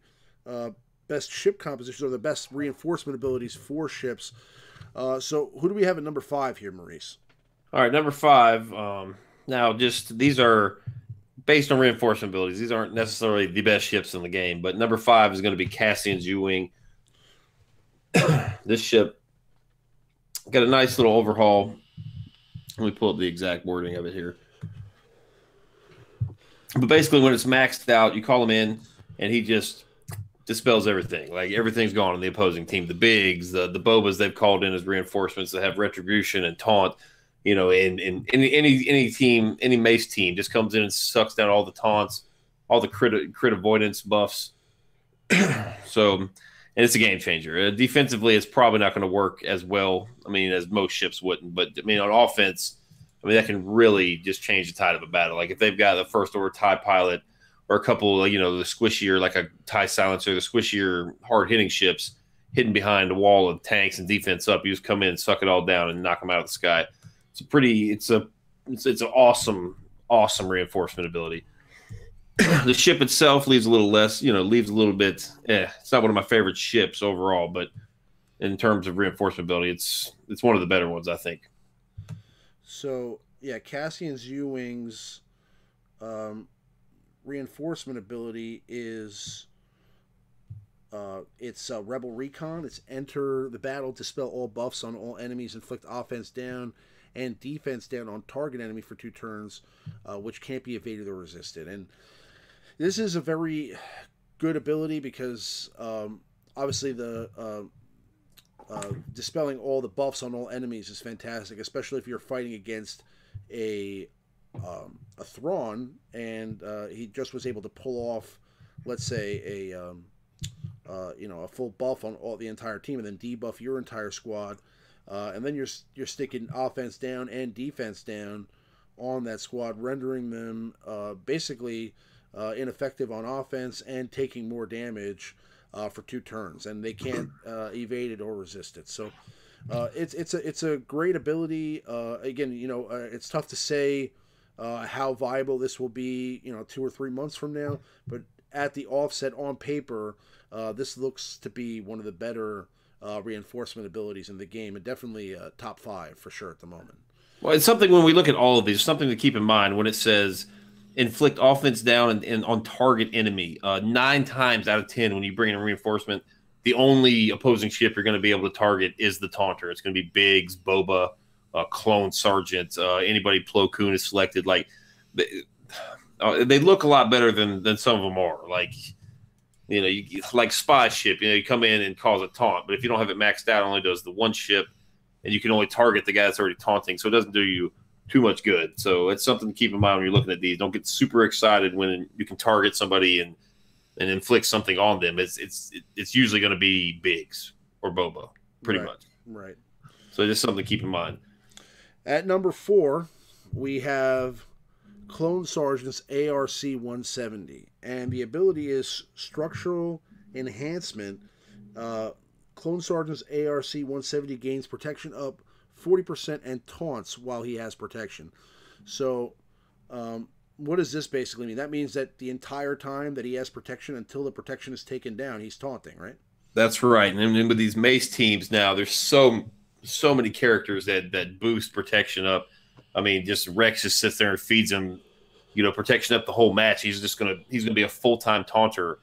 best ship compositions, or the best reinforcement abilities for ships. So who do we have at number 5 here, Maurice? All right, number 5. Now, these are based on reinforcement abilities. These aren't necessarily the best ships in the game, but number 5 is going to be Cassian's U-Wing. This ship got a nice little overhaul. Let me pull up the exact wording of it here. But basically, when it's maxed out, you call him in, and he just dispels everything. Like, everything's gone on the opposing team. The bigs, the Bobas they've called in as reinforcements that have retribution and taunt, and any team, any Mace team just comes in and sucks down all the taunts, all the crit avoidance buffs. So, and it's a game changer. Defensively, it's probably not going to work as well. I mean, as most ships wouldn't. But I mean, on offense, I mean, that can really just change the tide of a battle. Like if they've got the first order TIE pilot or a couple, the squishier, like a TIE silencer, the squishier hard hitting ships hidden behind a wall of tanks and defense up, you just come in, suck it all down, and knock them out of the sky. It's an awesome reinforcement ability. The ship itself leaves a little less, leaves a little bit. It's not one of my favorite ships overall, but in terms of reinforcement ability, it's one of the better ones, I think. So yeah, Cassian's U-wing's reinforcement ability is it's Rebel Recon. It's enter the battle, dispel all buffs on all enemies, inflict offense down and defense down on target enemy for 2 turns, which can't be evaded or resisted. And this is a very good ability because obviously the dispelling all the buffs on all enemies is fantastic, especially if you're fighting against a Thrawn and he just was able to pull off, let's say, a full buff on all the entire team and then debuff your entire squad, and then you're sticking offense down and defense down on that squad, rendering them basically ineffective on offense and taking more damage for 2 turns, and they can't evade it or resist it. So it's a great ability. Again, it's tough to say how viable this will be, 2 or 3 months from now, but at the offset on paper, this looks to be one of the better reinforcement abilities in the game, and definitely top 5 for sure at the moment. Well, it's something when we look at all of these, something to keep in mind when it says inflict offense down and on target enemy. 9 times out of 10, when you bring in a reinforcement, the only opposing ship you're going to be able to target is the Taunter. It's going to be Biggs, Boba, Clone Sergeant, anybody Plo Koon is selected. Like they look a lot better than some of them are. Like like spy ship. You come in and cause a taunt, but if you don't have it maxed out, it only does the 1 ship, and you can only target the guy that's already taunting, so it doesn't do you too much good. So it's something to keep in mind when you're looking at these. Don't get super excited when you can target somebody and inflict something on them. It's usually going to be Biggs or Boba, pretty much. Right. So just something to keep in mind. At number 4, we have Clone Sergeant's ARC 170, and the ability is structural enhancement. Clone Sergeant's ARC 170 gains protection up 40% and taunts while he has protection. So what does this basically mean? That means that the entire time that he has protection until the protection is taken down, he's taunting, right? That's right. And then with these mace teams now, there's so many characters that boost protection up. I mean, just Rex just sits there and feeds him, protection up the whole match. He's gonna be a full-time taunter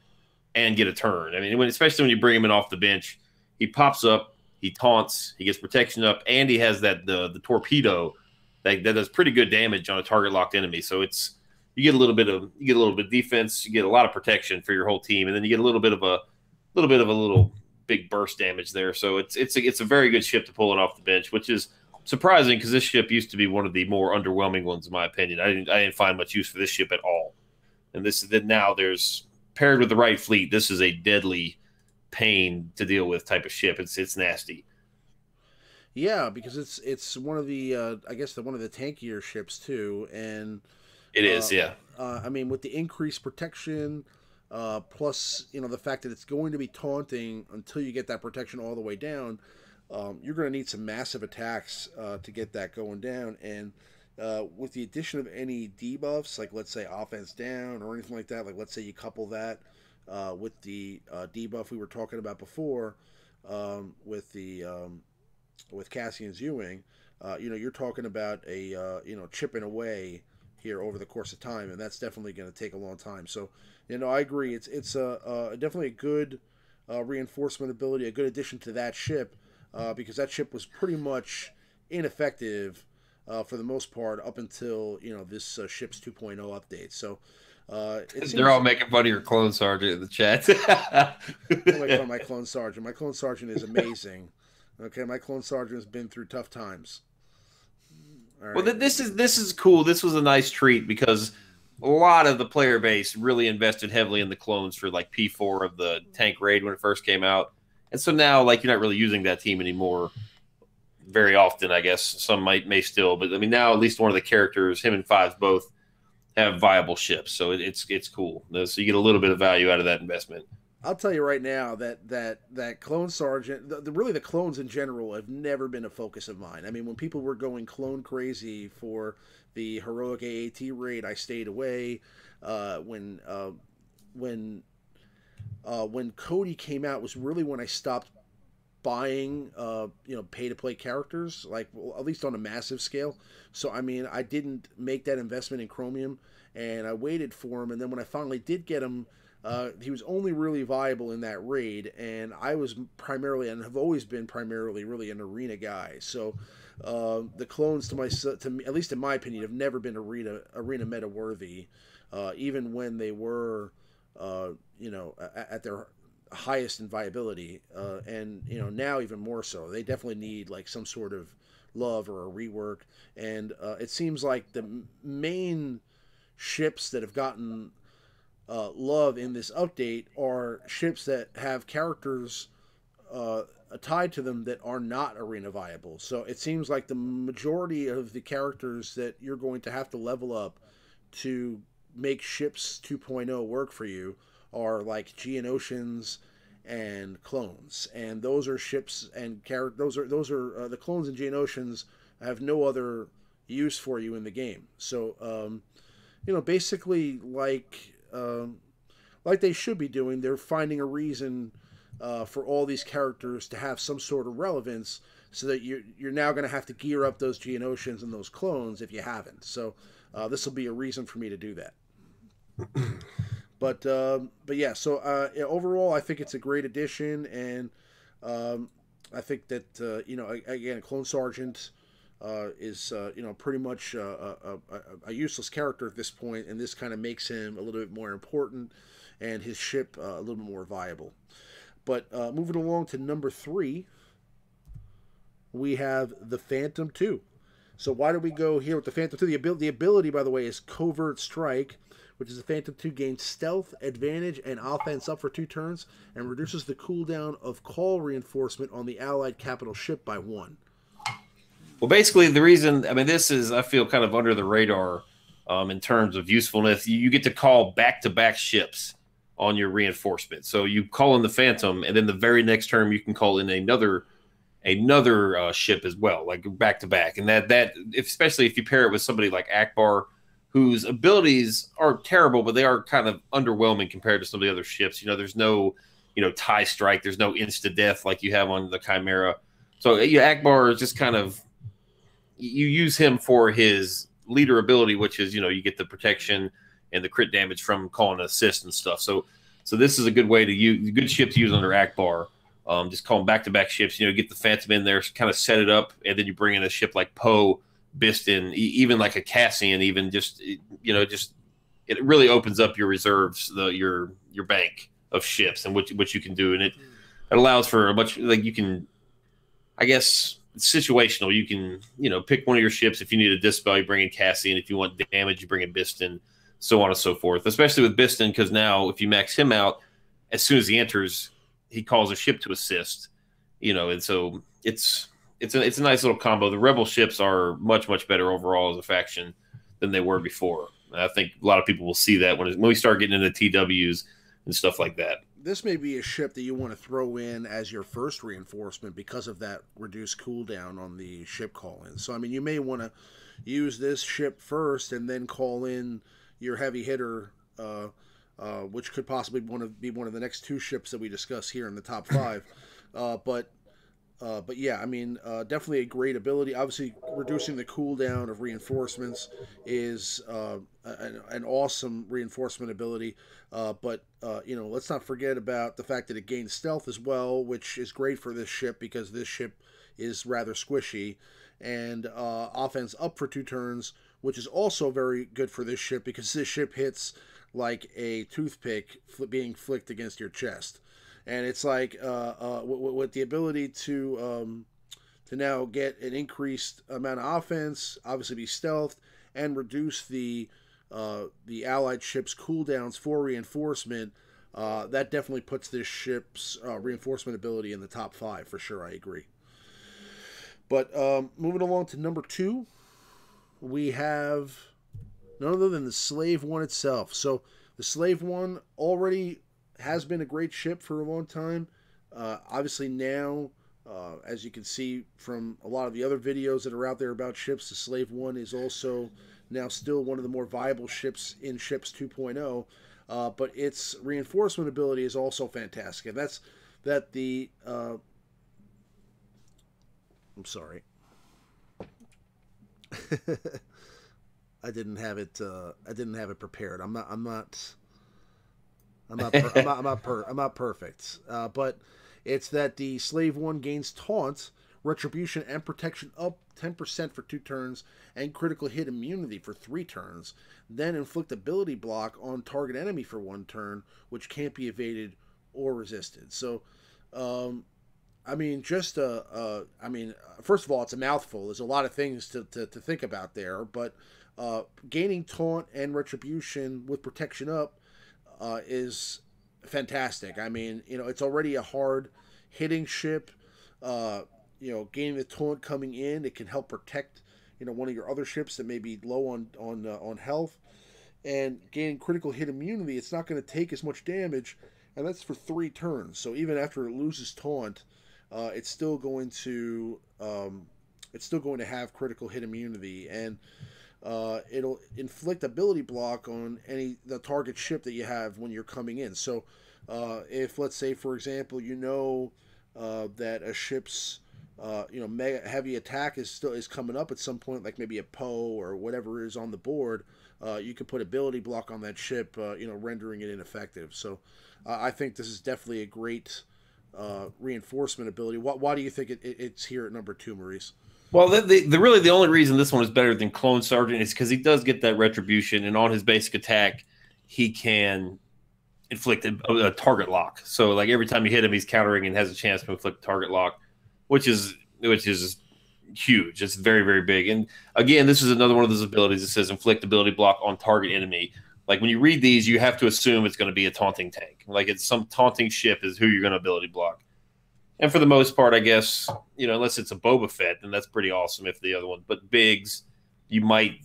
and get a turn. I mean, especially when you bring him in off the bench, he pops up, he taunts, he gets protection up, and he has the torpedo that does pretty good damage on a target locked enemy. So you get a little bit of defense, you get a lot of protection for your whole team, and then you get a little bit of a big burst damage there. So it's a very good ship to pull it off the bench, which is surprising because this ship used to be one of the more underwhelming ones in my opinion. I didn't find much use for this ship at all. And now there's paired with the right fleet, this is a deadly pain to deal with type of ship. It's nasty. Yeah, because it's one of the I guess one of the tankier ships too, and it is, yeah. I mean, with the increased protection, plus the fact that it's going to be taunting until you get that protection all the way down, you're going to need some massive attacks to get that going down. And with the addition of any debuffs, like let's say offense down or anything like that, like let's say you couple that with the debuff we were talking about before, with Cassian's U-wing, you're talking about a chipping away here over the course of time, and that's definitely going to take a long time. So, I agree. It's definitely a good reinforcement ability, a good addition to that ship, because that ship was pretty much ineffective for the most part up until this ship's 2.0 update. So they're all making fun of your clone sergeant in the chat. Don't make fun of my clone sergeant. My clone sergeant is amazing. Okay, my clone sergeant has been through tough times. All right. Well, this is cool. This was a nice treat because a lot of the player base really invested heavily in the clones for like P4 of the tank raid when it first came out, and so now you're not really using that team anymore. very often. I guess some may still, but I mean now at least one of the characters, him and Fives both have viable ships, so it's cool. So you get a little bit of value out of that investment. I'll tell you right now that Clone Sergeant, really the clones in general, have never been a focus of mine. I mean, when people were going clone crazy for the heroic AAT raid, I stayed away. When Cody came out was really when I stopped buying pay to play characters, like, well, at least on a massive scale. So I mean, I didn't make that investment in Chromium, and I waited for him, and then when I finally did get him, he was only really viable in that raid, and I was primarily, and have always been primarily, really an arena guy. So the clones, to me, at least in my opinion, have never been arena meta worthy, even when they were at their highest in viability, and now even more so. They definitely need like some sort of love or a rework, and it seems like the main ships that have gotten love in this update are ships that have characters tied to them that are not arena viable. So it seems like the majority of the characters that you're going to have to level up to make ships 2.0 work for you are like Geonosians and clones, and those are ships and those are the clones and Geonosians have no other use for you in the game. So basically like they should be doing, they're finding a reason for all these characters to have some sort of relevance, so that you're now going to have to gear up those Geonosians and those clones if you haven't. So this will be a reason for me to do that. But yeah, so overall, I think it's a great addition, and I think that again, Clone Sergeant is pretty much a useless character at this point, and this kind of makes him a little bit more important, and his ship a little bit more viable. But moving along to number 3, we have the Phantom 2. So why do we go here with the Phantom 2? The ability, by the way, is Covert Strike, which is the Phantom 2 gains stealth, advantage, and offense up for 2 turns, and reduces the cooldown of call reinforcement on the allied capital ship by 1. Well, basically, the reason, I mean, this is, I feel, kind of under the radar in terms of usefulness. You get to call back-to-back ships on your reinforcement. So you call in the Phantom, and then the very next turn you can call in another ship as well, like back-to-back. And that especially if you pair it with somebody like Akbar, whose abilities are terrible, but they are kind of underwhelming compared to some of the other ships. There's no, tie strike. There's no insta-death like you have on the Chimera. So Akbar is just kind of, you use him for his leader ability, which is, you get the protection and the crit damage from calling an assist and stuff. So this is a good way to use, good ship to use under Akbar. Just call them back-to-back ships, get the Phantom in there, kind of set it up, and then you bring in a ship like Poe, Biston, even like a Cassian, even just it really opens up your reserves, your bank of ships and what you can do, and it allows for a much, like, you can, I guess, it's situational. You can pick one of your ships. If you need a dispel, you bring in Cassian. If you want damage, you bring in Biston, so on and so forth. Especially with Biston, because now if you max him out, as soon as he enters, he calls a ship to assist. And so it's a nice little combo. The Rebel ships are much, much better overall as a faction than they were before. And I think a lot of people will see that when we start getting into TWs and stuff like that. This may be a ship that you want to throw in as your first reinforcement because of that reduced cooldown on the ship call-in. So, I mean, you may want to use this ship first and then call in your heavy hitter, which could possibly be one of the next 2 ships that we discuss here in the top 5. But yeah, I mean, definitely a great ability. Obviously, reducing the cooldown of reinforcements is an awesome reinforcement ability. But let's not forget about the fact that it gains stealth as well, which is great for this ship because this ship is rather squishy. And offense up for 2 turns, which is also very good for this ship because this ship hits like a toothpick being flicked against your chest. And it's like with the ability to now get an increased amount of offense, obviously be stealthed, and reduce the allied ship's cooldowns for reinforcement, that definitely puts this ship's reinforcement ability in the top 5 for sure. I agree. But moving along to number 2, we have none other than the Slave One itself. So the Slave One already has been a great ship for a long time. Obviously now, as you can see from a lot of the other videos that are out there about ships, the Slave One is also now still one of the more viable ships in Ships 2.0. But its reinforcement ability is also fantastic. And that's that the I'm sorry. I didn't have it. I didn't have it prepared. I'm not perfect. But it's that the Slave One gains taunt, retribution, and protection up 10% for 2 turns, and critical hit immunity for 3 turns. Then inflict ability block on target enemy for 1 turn, which can't be evaded or resisted. So, I mean, just first of all, it's a mouthful. There's a lot of things to think about there, but gaining taunt and retribution with protection up is fantastic. I mean, it's already a hard hitting ship. Gaining the taunt coming in, it can help protect one of your other ships that may be low on health, and gaining critical hit immunity. It's not going to take as much damage, and that's for 3 turns. So even after it loses taunt, it's still going to have critical hit immunity, and it'll inflict ability block on the target ship that you have when you're coming in. So if, let's say, for example, that a ship's mega heavy attack is coming up at some point, like maybe a Poe or whatever is on the board, you can put ability block on that ship, rendering it ineffective. So I think this is definitely a great reinforcement ability. Why do you think it's here at number 2, Maurice? Well, really the only reason this one is better than Clone Sergeant is because he does get that retribution, and on his basic attack, he can inflict a target lock. So, like, every time you hit him, he's countering and has a chance to inflict a target lock, which is huge. It's very, very big. And again, this is another one of those abilities that says inflict ability block on target enemy. Like, when you read these, you have to assume it's going to be a taunting tank. Like, it's some taunting ship is who you're going to ability block. And for the most part, I guess, unless it's a Boba Fett, then that's pretty awesome if the other one. But Biggs, you might,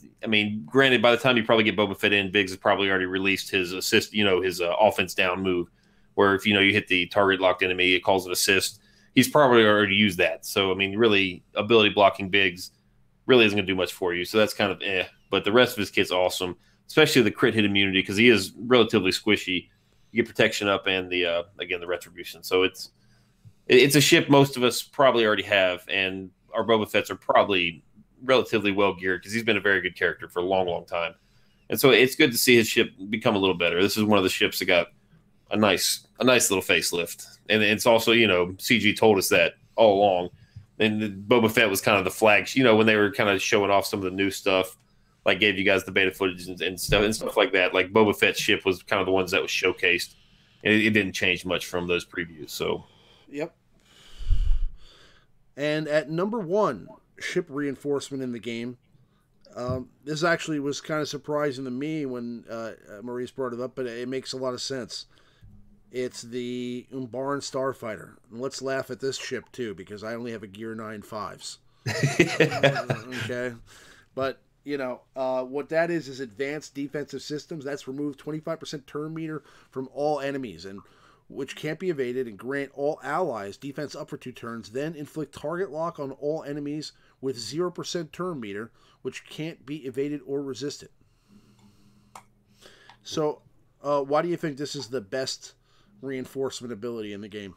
granted, by the time you probably get Boba Fett in, Biggs has probably already released his assist, his offense down move, where if, you hit the target locked enemy, it calls it assist. He's probably already used that. So, really, ability blocking Biggs really isn't going to do much for you. So that's kind of eh. But the rest of his kit's awesome, especially the crit hit immunity, because he is relatively squishy. You get protection up and the retribution. So it's a ship most of us probably already have, and our Boba Fetts are probably relatively well geared because he's been a very good character for a long, long time. And so it's good to see his ship become a little better. This is one of the ships that got a nice little facelift. And it's also, CG told us that all along. And Boba Fett was kind of the flagship, when they were kind of showing off some of the new stuff, like gave you guys the beta footage and stuff like that. Like Boba Fett's ship was kind of the ones that was showcased, and it didn't change much from those previews. So, yep. And at number 1, ship reinforcement in the game. This actually was kind of surprising to me when Maurice brought it up, but it makes a lot of sense. It's the Umbaran Starfighter. And let's laugh at this ship, too, because I only have a Gear 9 5s. Okay? But, what that is advanced defensive systems. That's removed 25% turn meter from all enemies, and which can't be evaded, and grant all allies defense up for 2 turns, then inflict target lock on all enemies with 0% turn meter, which can't be evaded or resisted. So, why do you think this is the best reinforcement ability in the game?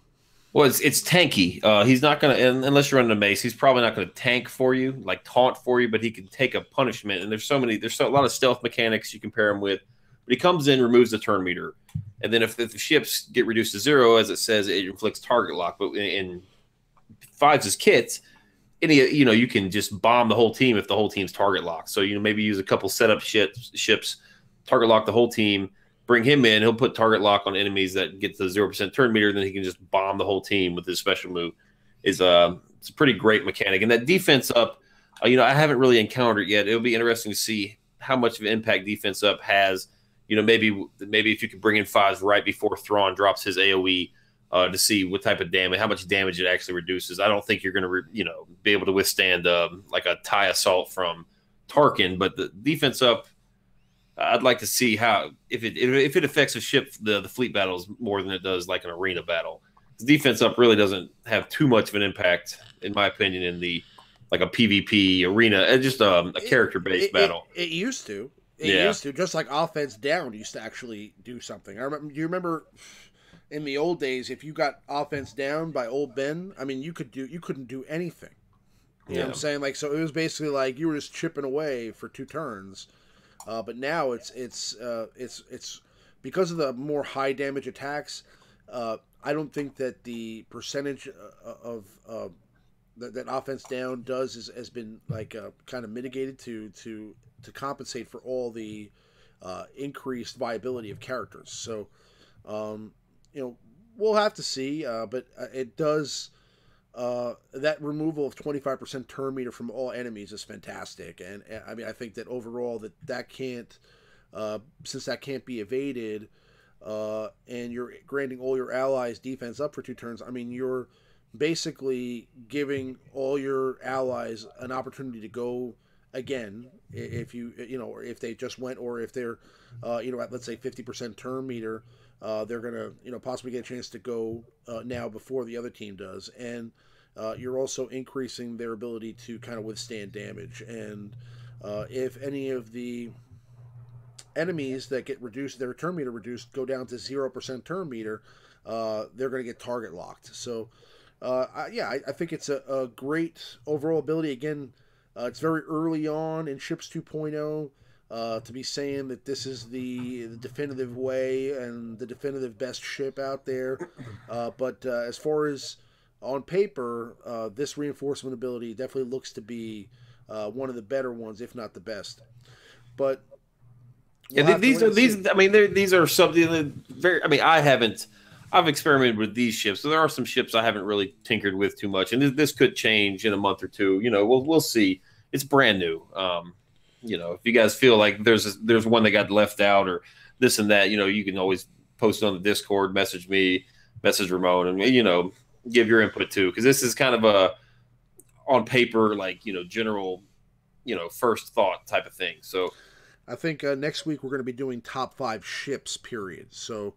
Well, it's tanky. He's not going to, unless you're running a mace, he's probably not going to tank for you, like taunt for you, but he can take a punishment. And there's a lot of stealth mechanics you can pair him with. But he comes in, removes the turn meter. And then if the ships get reduced to 0, as it says, it inflicts target lock. But in Fives' kits, you can just bomb the whole team if the whole team's target locked. So, maybe use a couple setup ships, target lock the whole team, bring him in. He'll put target lock on enemies that get the 0% turn meter. Then he can just bomb the whole team with his special move. It's a pretty great mechanic. And that defense up, I haven't really encountered yet. It'll be interesting to see how much of an impact defense up has. Maybe if you could bring in Fives right before Thrawn drops his AoE, to see what type of damage, how much damage it actually reduces. I don't think you're going to, be able to withstand like a TIE assault from Tarkin, but the defense up, I'd like to see how if it affects a ship, the fleet battles more than it does like an arena battle. Defense up really doesn't have too much of an impact, in my opinion, in the like a PvP arena and just a character based battle. It used to. It Yeah. used to, just like offense down used to actually do something. Do you remember in the old days, if you got offense down by old Ben, I mean, you couldn't do anything. You know what I'm saying? Like, so it was basically like you were just chipping away for 2 turns. But now it's because of the more high damage attacks. I don't think that the percentage of that offense down has been like kind of mitigated to compensate for all the increased viability of characters. So, we'll have to see. But it does. That removal of 25% turn meter from all enemies is fantastic, and I mean I think that overall that can't, since that can't be evaded, and you're granting all your allies defense up for 2 turns. I mean you're basically giving all your allies an opportunity to go again if or if they just went, or if they're at, let's say, 50% turn meter. They're gonna possibly get a chance to go now before the other team does, and you're also increasing their ability to kind of withstand damage. And if any of the enemies that get reduced, their turn meter reduced, go down to 0% turn meter, they're going to get target locked. So I think it's a great overall ability. Again, it's very early on in Ships 2.0. To be saying that this is the definitive way and the definitive best ship out there. But as far as on paper, this reinforcement ability definitely looks to be one of the better ones, if not the best. But these are something that very. I mean, I've experimented with these ships, so there are some ships I haven't really tinkered with too much, and this could change in a month or two. We'll see. It's brand new. If you guys feel like there's one that got left out or this and that, you can always post it on the Discord, message me, message Ramon, and give your input too, because this is kind of a on paper, like general, first thought type of thing. So I think next week we're going to be doing top 5 ships, period. So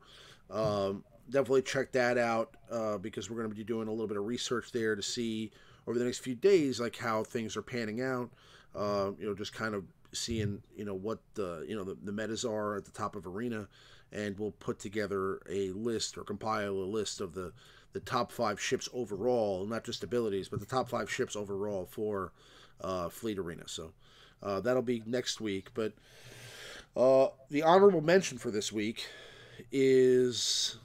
definitely check that out because we're going to be doing a little bit of research there to see over the next few days like how things are panning out. Just kind of seeing what the metas are at the top of Arena, and we'll put together a list or compile a list of the top 5 ships overall, not just abilities, but the top 5 ships overall for Fleet Arena. So that'll be next week. But the honorable mention for this week is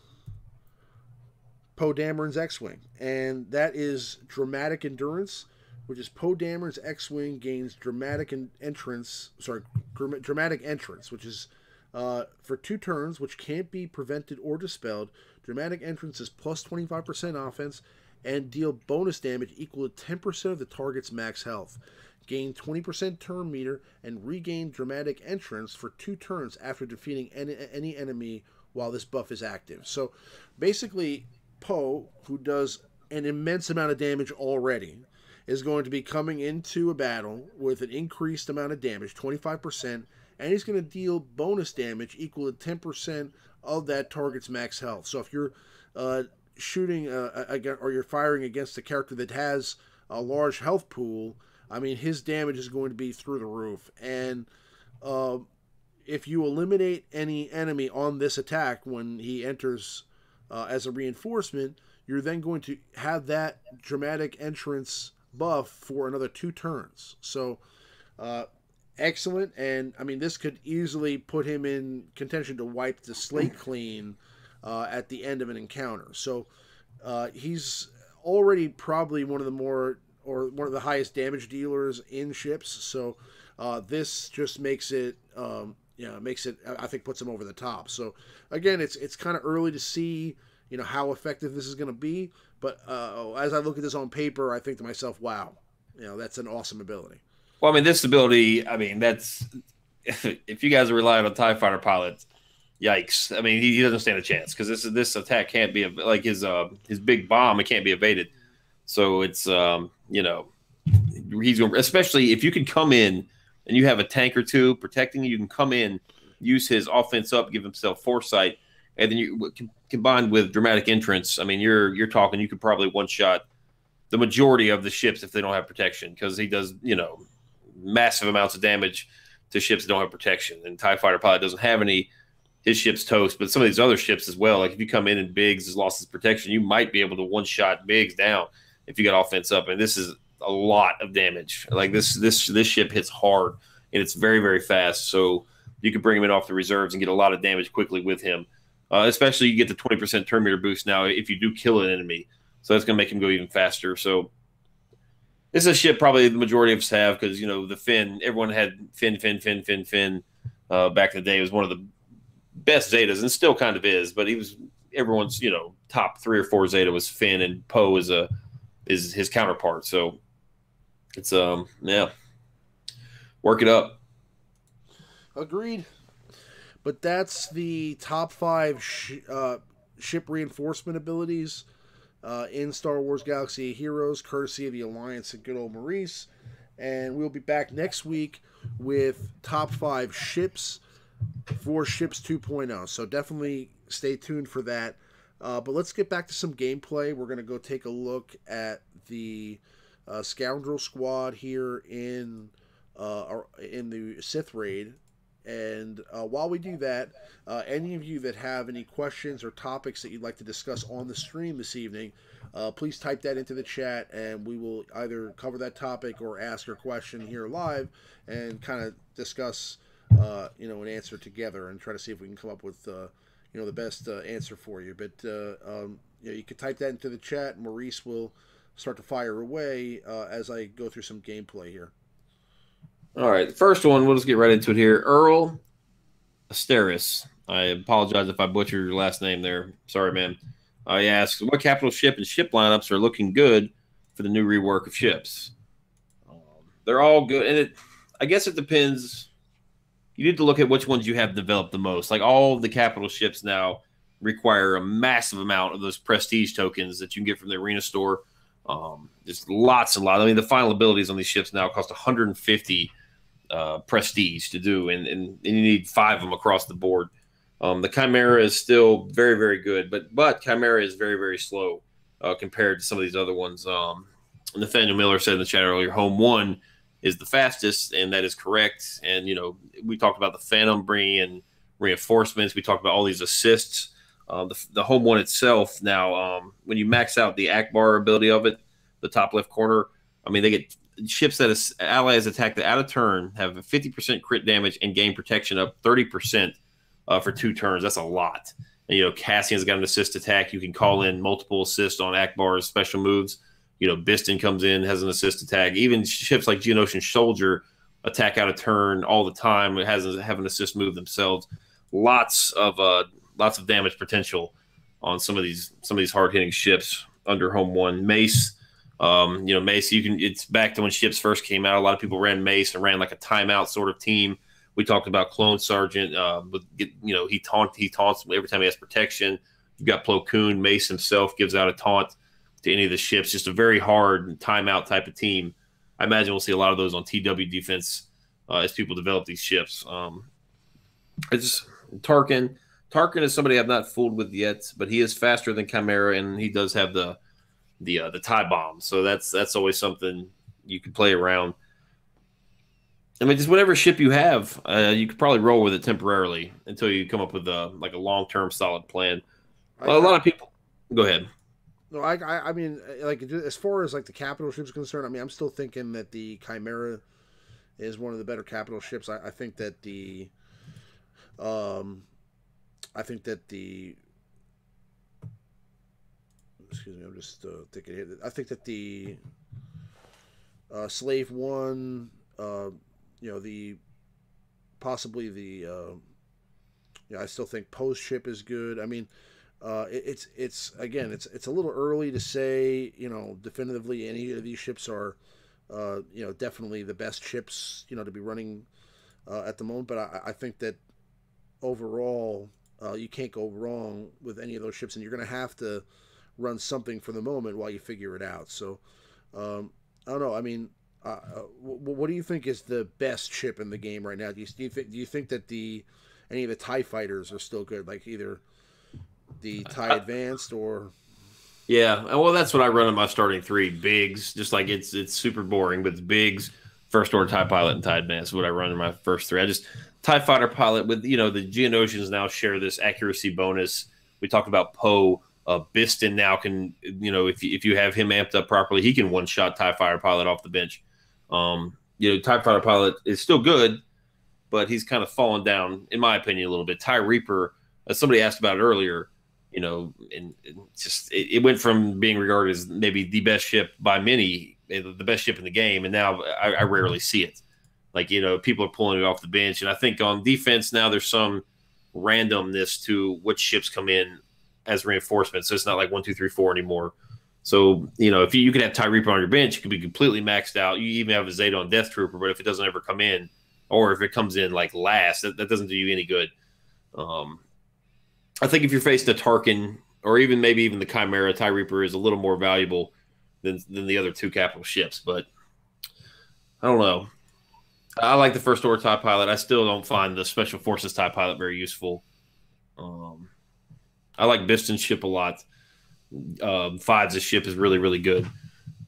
Poe Dameron's X-Wing, and that is Dramatic Endurance, which is Poe Dameron's X-Wing gains dramatic entrance, which is for 2 turns, which can't be prevented or dispelled. Dramatic entrance is plus 25% offense and deal bonus damage equal to 10% of the target's max health. Gain 20% turn meter and regain dramatic entrance for 2 turns after defeating any enemy while this buff is active. So basically, Poe, who does an immense amount of damage already, is going to be coming into a battle with an increased amount of damage, 25%, and he's going to deal bonus damage equal to 10% of that target's max health. So if you're shooting or you're firing against a character that has a large health pool, I mean, his damage is going to be through the roof. And if you eliminate any enemy on this attack when he enters as a reinforcement, you're then going to have that dramatic entrance buff for another 2 turns. So excellent. And I mean, this could easily put him in contention to wipe the slate clean at the end of an encounter. So he's already probably one of the highest damage dealers in ships. So this just makes it I think puts him over the top. So again, it's kind of early to see how effective this is going to be. But as I look at this on paper, I think to myself, wow, that's an awesome ability. Well, I mean, this ability, that's if you guys are relying on TIE fighter pilots, yikes. I mean, he doesn't stand a chance because this attack can't be like his big bomb. It can't be evaded. So it's you know, he's going, especially if you can come in and you have a tank or two protecting you. You can come in, use his offense up, give himself foresight, and then you combined with dramatic entrance. I mean, you're talking. You could probably one shot the majority of the ships if they don't have protection, because he does, you know, massive amounts of damage to ships that don't have protection. And TIE Fighter probably doesn't have any. His ship's toast, but some of these other ships as well. Like if you come in and Biggs has lost his protection, you might be able to one shot Biggs down if you got offense up. And this is a lot of damage. Like this ship hits hard and it's very, very fast. So you could bring him in off the reserves and get a lot of damage quickly with him. Especially you get the 20% turn meter boost now if you do kill an enemy. So that's going to make him go even faster. So this is a ship probably the majority of us have, because, you know, the Finn, everyone had Finn. Back in the day, it was one of the best Zetas, and still kind of is, but he was everyone's, you know, top 3 or 4 Zeta was Finn, and Poe is his counterpart. So it's yeah, work it up. Agreed. But that's the top 5 ship reinforcement abilities in Star Wars Galaxy of Heroes, courtesy of the Alliance and good old Maurice. And we'll be back next week with top 5 ships for Ships 2.0. So definitely stay tuned for that. But let's get back to some gameplay. We're going to go take a look at the Scoundrel Squad here in the Sith Raid. And while we do that, any of you that have any questions or topics that you'd like to discuss on the stream this evening, please type that into the chat, and we will either cover that topic or ask your question here live and kind of discuss an answer together and try to see if we can come up with the best answer for you. But you can type that into the chat, and Maurice will start to fire away as I go through some gameplay here. All right, the first one, we'll just get right into it here. Earl Asteris. I apologize if I butchered your last name there. Sorry, man. He asks, what capital ship and ship lineups are looking good for the new rework of ships? They're all good, and I guess it depends. You need to look at which ones you have developed the most. Like all of the capital ships now require a massive amount of those prestige tokens that you can get from the arena store. Just lots and lots. I mean, the final abilities on these ships now cost 150 prestige to do, and you need 5 of them across the board. The Chimera is still very, very good, but Chimera is very, very slow compared to some of these other ones. Nathaniel Miller said in the chat earlier, Home 1 is the fastest, and that is correct. And, you know, we talked about the Phantom bringing in reinforcements. We talked about all these assists. The Home 1 itself now, when you max out the Akbar ability of it, the top left corner, I mean, they get ships that allies attack the out of turn have a 50% crit damage and gain protection up 30% for 2 turns. That's a lot. And, you know, Cassian's got an assist attack. You can call in multiple assists on Akbar's special moves. You know, Biston comes in, has an assist attack. Even ships like Geonosian Soldier attack out of turn all the time. It have an assist move themselves. Lots of damage potential on some of these hard hitting ships under Home 1. Mace, Mace, it's back to when ships first came out. A lot of people ran Mace and ran like a timeout sort of team. We talked about Clone Sergeant, he taunts every time he has protection. You've got Plo Koon. Mace himself gives out a taunt to any of the ships. Just a very hard timeout type of team. I imagine we'll see a lot of those on TW defense as people develop these ships. It's Tarkin. Tarkin is somebody I've not fooled with yet, but he is faster than Chimera, and he does have the tie bomb. So that's always something you can play around. I mean, just whatever ship you have, you could probably roll with it temporarily until you come up with a long-term solid plan. A lot of people. Go ahead. No, I mean, like, as far as like the capital ships concerned, I mean, I'm still thinking that the Chimera is one of the better capital ships. I think that the excuse me, I'm just thinking here. I think that the Slave One, I still think Post ship is good. I mean, it's a little early to say, definitively any of these ships are, definitely the best ships, to be running at the moment. But I think that overall, you can't go wrong with any of those ships, and you're going to have to run something for the moment while you figure it out. So, I don't know. I mean, what do you think is the best ship in the game right now? Do you think that any of the TIE fighters are still good? Like either the TIE Advanced or Yeah, well, that's what I run in my starting three. Bigs, just like it's super boring, but it's Bigs, First Order TIE Pilot, and TIE Advance is what I run in my first three. I just TIE Fighter Pilot with the Geonosians now share this accuracy bonus. We talked about Poe. Biston now can if you have him amped up properly, he can one shot TIE Fighter Pilot off the bench. TIE Fighter Pilot is still good, but he's kind of fallen down, in my opinion, a little bit. TIE Reaper, as somebody asked about it earlier. And it went from being regarded as maybe the best ship by many, the best ship in the game, and now I rarely see it. Like, people are pulling it off the bench, and I think on defense now there's some randomness to which ships come in as reinforcements, so it's not like 1, 2, 3, 4 anymore. So if you could have TIE Reaper on your bench, you could be completely maxed out. You even have a Zeta Death Trooper, but if it doesn't ever come in, or if it comes in like last, that doesn't do you any good. I think if you're facing a Tarkin or maybe even the Chimera, TIE Reaper is a little more valuable than the other two capital ships. But I don't know. I like the First Order TIE Pilot. I still don't find the Special Forces TIE Pilot very useful. I like Biston's ship a lot. Fides' ship is really, really good.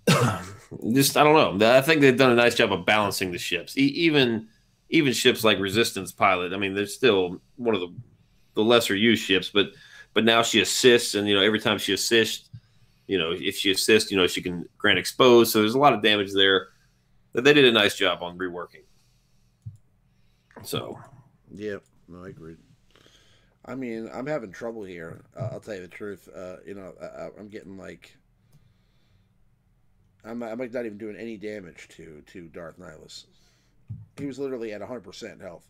I don't know. I think they've done a nice job of balancing the ships. Even ships like Resistance Pilot. I mean, they're still one of the lesser used ships, but now she assists, and every time she assists, if she assists, she can grant expose. So there's a lot of damage there that they did a nice job on reworking. So, yeah, no, I agree. I mean, I'm having trouble here. I'll tell you the truth. I'm getting like I'm like not even doing any damage to Darth Nihilus. He was literally at 100% health.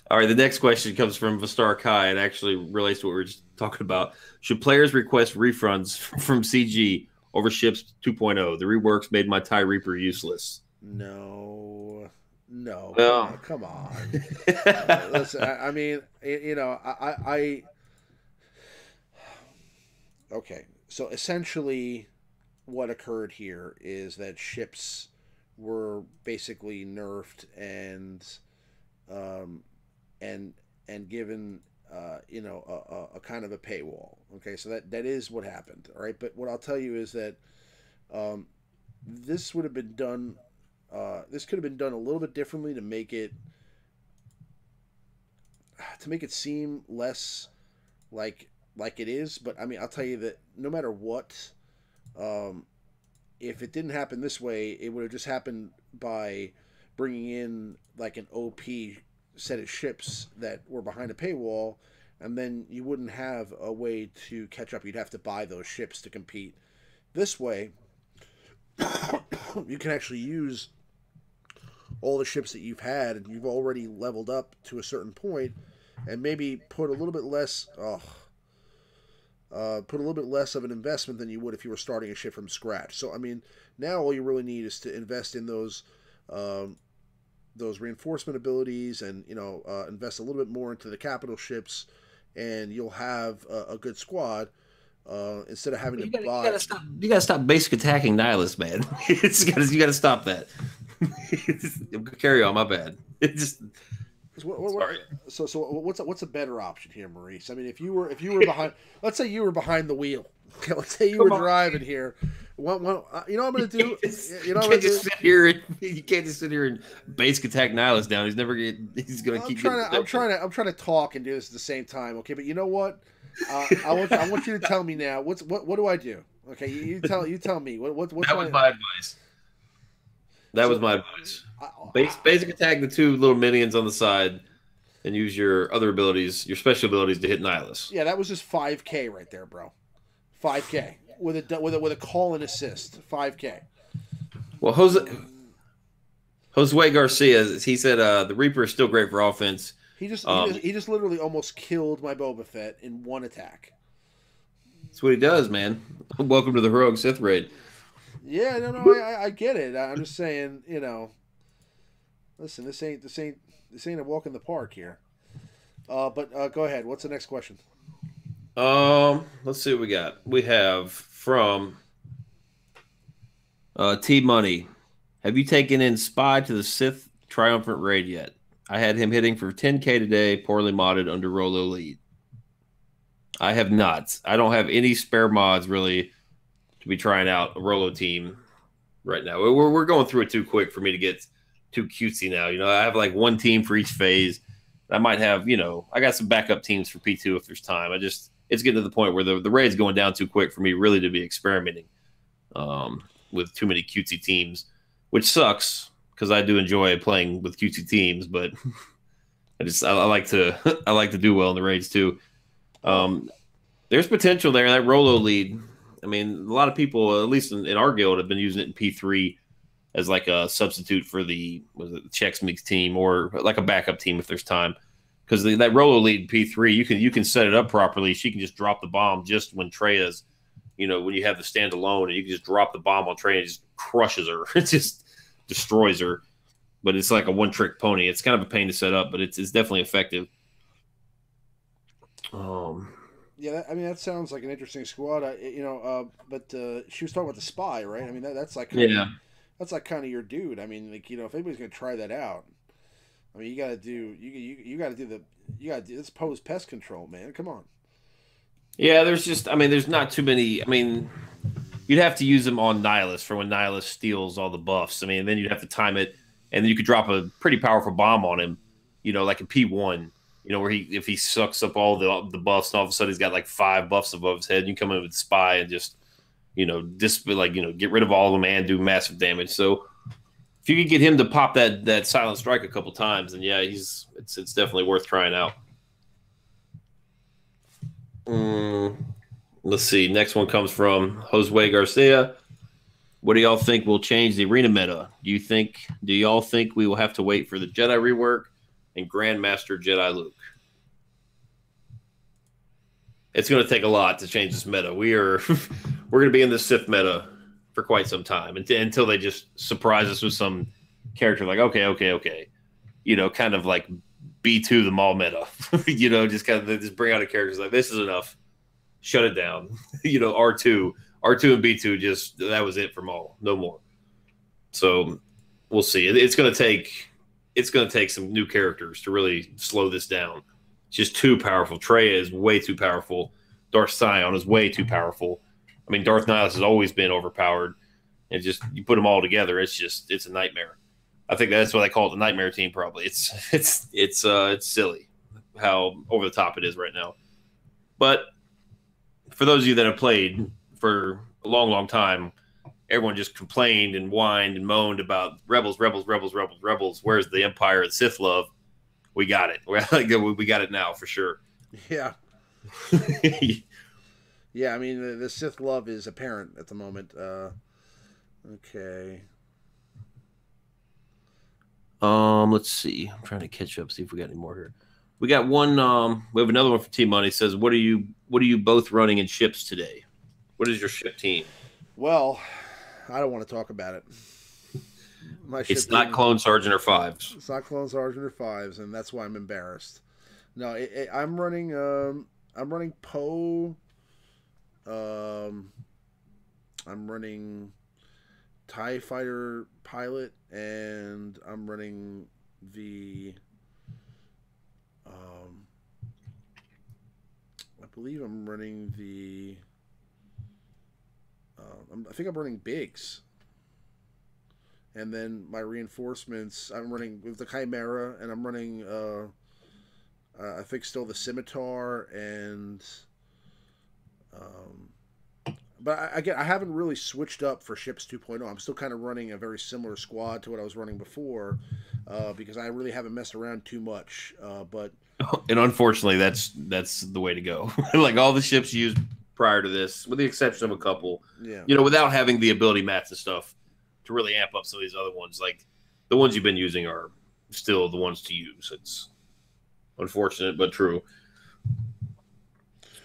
All right, the next question comes from Vistar Kai. It actually relates to what we were just talking about. Should players request refunds from CG over Ships 2.0? The reworks made my TIE Reaper useless. No, Well, come on. Listen, I mean, okay. So essentially, what occurred here is that ships were basically nerfed and given a kind of a paywall. Okay, so that is what happened. All right, but what I'll tell you is that this would have been done. This could have been done a little bit differently to make it seem less like it is. But I mean, I'll tell you that no matter what, if it didn't happen this way, it would have just happened by bringing in like an OP set of ships that were behind a paywall, and then you wouldn't have a way to catch up. You'd have to buy those ships to compete. This way, you can actually use all the ships that you've had and you've already leveled up to a certain point, and maybe put a little bit less of an investment than you would if you were starting a ship from scratch. So I mean, now all you really need is to invest in those reinforcement abilities, and invest a little bit more into the capital ships, and you'll have a good squad. Instead of having to buy, you gotta stop basic attacking Nihilus, man. You gotta stop that. Carry on, my bad. It just sorry. So what's a better option here, Maurice? I mean, if you were behind, let's say you were behind the wheel. Okay, let's say you were driving here. What I'm going to do? You can't just sit here and basic attack Nihilus down. He's going to keep. I'm trying to talk and do this at the same time. Okay, but you know what? I want you to tell me now. What do I do? Okay, you tell me. What's that was my advice. That was my advice. Basic attack the two little minions on the side, and use your other abilities, your special abilities, to hit Nihilus. Yeah, that was just 5K right there, bro. 5K with a call and assist. 5K. Well, Jose Garcia, he said the Reaper is still great for offense. He just literally almost killed my Boba Fett in one attack. That's what he does, man. Welcome to the heroic Sith raid. Yeah, no, I get it. I'm just saying, listen, this ain't a walk in the park here. But go ahead. What's the next question? Let's see what we got. We have from T Money. Have you taken in Spy to the Sith Triumphant Raid yet? I had him hitting for 10K today, poorly modded under Rolo lead. I have not. I don't have any spare mods really to be trying out a Rolo team right now. We're going through it too quick for me to get too cutesy now. You know, I have like one team for each phase. I might have, you know, I got some backup teams for P2 if there's time. It's getting to the point where the raid's going down too quick for me really to be experimenting with too many cutesy teams, which sucks because I do enjoy playing with cutesy teams, but I like to I like to do well in the raids too. There's potential there. That Rolo lead. I mean, a lot of people, at least in our guild, have been using it in P3 as like a substitute for the Chex Mix team or like a backup team if there's time. Because that Rolo lead in P3, you can set it up properly. She can just drop the bomb just when Treya's, you know, when you have the standalone, and you can just drop the bomb on Treya and it just crushes her. It just destroys her. But it's like a one-trick pony. It's kind of a pain to set up, but it's definitely effective. Yeah, I mean that sounds like an interesting squad. But she was talking about the Spy, right? I mean that's like that's like kind of your dude. I mean, like, you know, if anybody's gonna try that out, I mean you got to do this pose pest control, man. Come on. Yeah, there's not too many. I mean, you'd have to use them on Nihilus for when Nihilus steals all the buffs. I mean, then you'd have to time it, and then you could drop a pretty powerful bomb on him, you know, like a P1. You know, where if he sucks up all the buffs, and all of a sudden he's got like 5 buffs above his head, and you come in with Spy and just, you know, get rid of all of them and do massive damage. So if you could get him to pop that silent strike a couple times, then yeah, it's definitely worth trying out. Let's see. Next one comes from Josue Garcia. What do y'all think will change the arena meta? Do y'all think we will have to wait for the Jedi rework and Grandmaster Jedi Luke? It's going to take a lot to change this meta. We're going to be in the Sith meta for quite some time until they just surprise us with some character like okay, you know, kind of like B2 the Maul meta, you know, just kind of just bring out a character like this is enough, shut it down, you know, R2 and B2 just that was it for Maul, no more. So we'll see. It's going to take some new characters to really slow this down. It's just too powerful. Treya is way too powerful. Darth Sion is way too powerful. I mean, Darth Nihilus has always been overpowered. And just you put them all together, it's a nightmare. I think that's why they call it the nightmare team. Probably it's silly how over the top it is right now. But for those of you that have played for a long, long time, everyone just complained and whined and moaned about rebels. Where's the Empire and Sith love? We got it. We got it now for sure. Yeah. Yeah, I mean, the Sith love is apparent at the moment. Okay. Let's see. I'm trying to catch up, see if we got any more here. We got one. We have another one for Team Money. It says, what are you both running in ships today? What is your ship team? Well, I don't want to talk about it. It's not Clone Sergeant or Fives. It's not Clone Sergeant or Fives, and that's why I'm embarrassed. No, I'm running. I'm running Poe. I'm running TIE Fighter Pilot, and I'm running the. I believe I'm running the. I think I'm running Biggs. And then my reinforcements, I'm running with the Chimera, and I'm running, I think still the Scimitar, and, but I haven't really switched up for Ships 2.0. I'm still kind of running a very similar squad to what I was running before, because I really haven't messed around too much. But and unfortunately, that's the way to go. Like all the ships used prior to this, with the exception of a couple, yeah, you know, without having the ability mats and stuff to really amp up some of these other ones. Like the ones you've been using are still the ones to use. It's unfortunate, but true.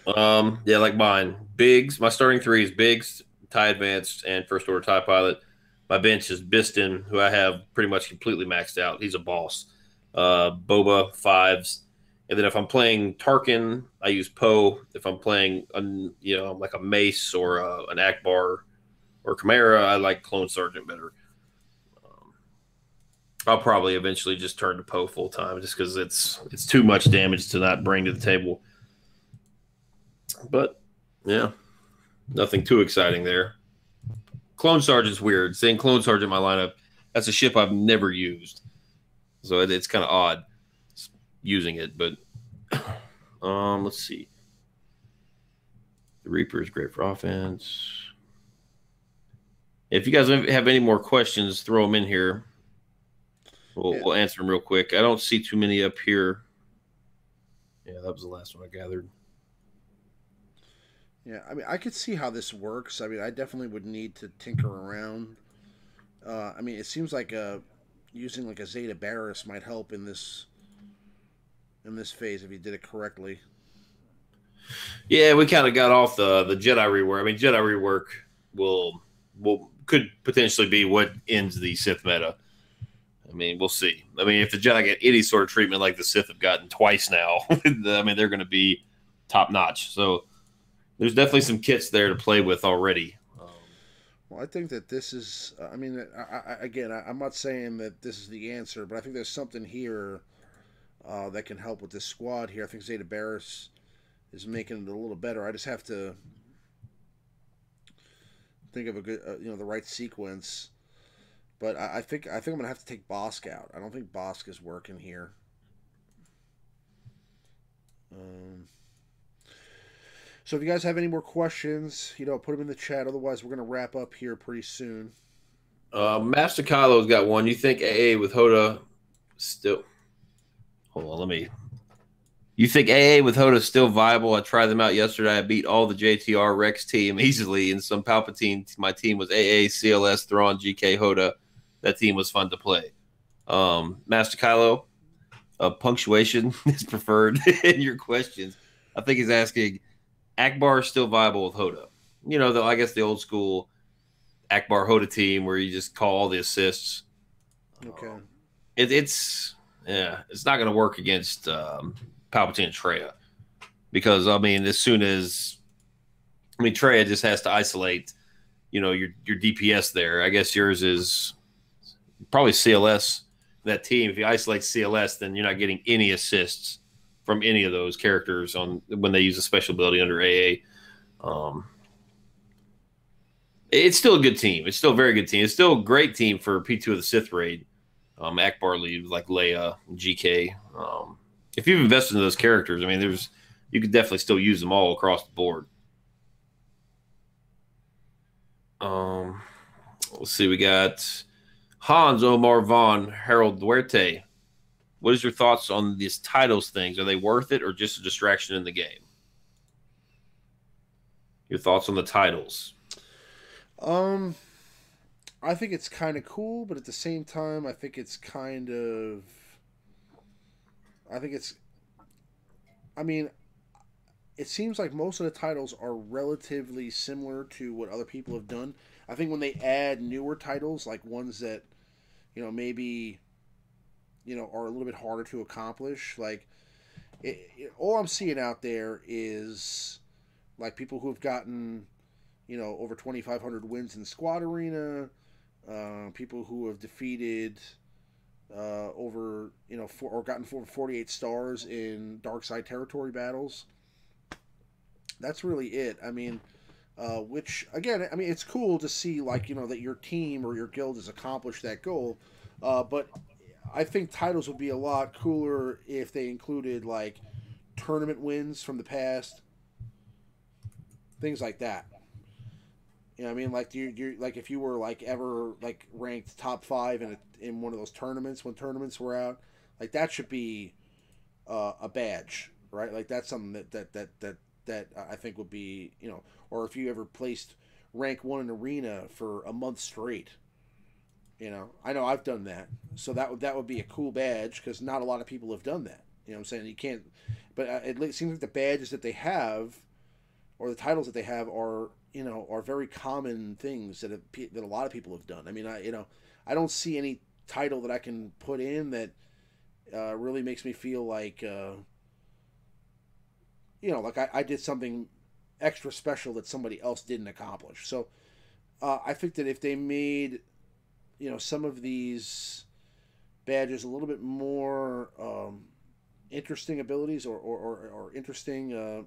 Yeah, like mine. Biggs. My starting 3 is Biggs, TIE Advanced, and First Order TIE Pilot. My bench is Biston, who I have pretty much completely maxed out. He's a boss. Boba, Fives, And then if I'm playing Tarkin, I use Poe. If I'm playing, like a Mace or an Akbar or Chimera, I like Clone Sergeant better. Um, I'll probably eventually just turn to Poe full time, just because it's too much damage to not bring to the table. But yeah, nothing too exciting there. Clone Sergeant's weird. Saying Clone Sergeant in my lineup, that's a ship I've never used, so it's kind of odd using it. But let's see. The Reaper is great for offense. If you guys have any more questions, throw them in here. We'll answer them real quick. I don't see too many up here. Yeah, that was the last one I gathered. Yeah, I mean, I could see how this works. I mean, I definitely would need to tinker around. I mean, it seems like using like a Zeta Barris might help in this phase if you did it correctly. Yeah, we kind of got off the Jedi rework. I mean, Jedi rework could potentially be what ends the Sith meta. I mean, we'll see. I mean, if the Jedi get any sort of treatment like the Sith have gotten twice now, I mean, they're going to be top notch. So there's definitely some kits there to play with already. Well, I think that this is. I mean, I'm not saying that this is the answer, but I think there's something here that can help with this squad here. I think Zeta Barris is making it a little better. I just have to think of a good, the right sequence. But I think I'm gonna have to take Bosk out. I don't think Bosk is working here. So if you guys have any more questions, put them in the chat. Otherwise, we're gonna wrap up here pretty soon. Master Kylo's got one. You think AA with Hoda still? Hold on, You think AA with Hoda still viable? I tried them out yesterday. I beat all the JTR Rex team easily, and some Palpatine. My team was AA, CLS, Thrawn, GK, Hoda. That team was fun to play. Master Kylo, punctuation is preferred in your questions. I think he's asking, Akbar is still viable with Hoda. I guess the old school Akbar Hoda team where you just call all the assists. Okay. It's not going to work against Palpatine and Traya, because as soon as Traya just has to isolate, your DPS there. I guess yours is probably CLS. That team, if you isolate CLS, then you're not getting any assists from any of those characters when they use a special ability under AA. It's still a good team. It's still a very good team. It's still a great team for P2 of the Sith raid. Akbar lead like Leia, GK. If you've invested in those characters, you could definitely still use them all across the board. Let's see. We got Hans Omar Von Harold Duerte. What is your thoughts on these titles things? Are they worth it or just a distraction in the game? Your thoughts on the titles? I think it's kind of cool, but at the same time, I think it's it seems like most of the titles are relatively similar to what other people have done. I think when they add newer titles, like ones that, maybe, are a little bit harder to accomplish, like, all I'm seeing out there is, like, people who have gotten, over 2,500 wins in Squad Arena, people who have defeated over, or gotten over 48 stars in Dark Side Territory battles. That's really it. Which, again, it's cool to see, like, that your team or your guild has accomplished that goal. But I think titles would be a lot cooler if they included, like, tournament wins from the past. Things like that. Like you like if you were like ever like ranked top 5 in one of those tournaments when tournaments were out, like that should be a badge, right? Like that's something that I think would be, or if you ever placed rank 1 in arena for a month straight. I know I've done that, so that would be a cool badge because not a lot of people have done that. You know what I'm saying? You can't, but it seems like the badges that they have, or the titles that they have, are very common things that a lot of people have done. I don't see any title that I can put in that really makes me feel like like I did something extra special that somebody else didn't accomplish. So I think that if they made, some of these badges a little bit more interesting abilities or interesting,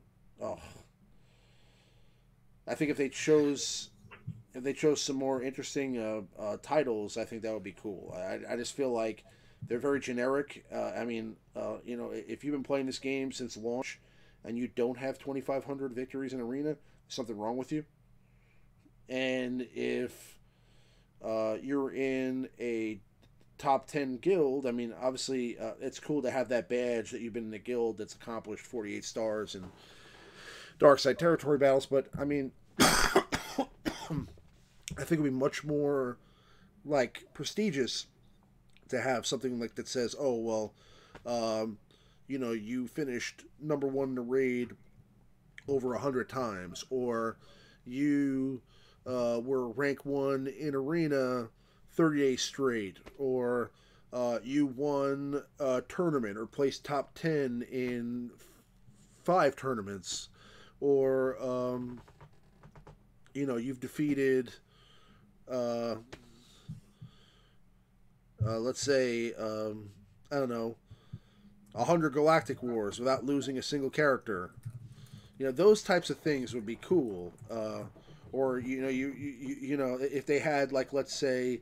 I think if they chose some more interesting titles, I think that would be cool. I just feel like they're very generic. If you've been playing this game since launch and you don't have 2,500 victories in arena, there's something wrong with you. And if you're in a top 10 guild, I mean, obviously it's cool to have that badge that you've been in a guild that's accomplished 48 stars in dark side territory battles. But I mean, I think it'd be much more like prestigious to have something like that says, oh well, you finished number 1 in the raid over 100 times, or you were rank 1 in arena 30 days straight, or you won a tournament or placed top 10 in 5 tournaments, or you've defeated let's say I don't know, 100 galactic wars without losing a single character. Those types of things would be cool. Or if they had, like, let's say,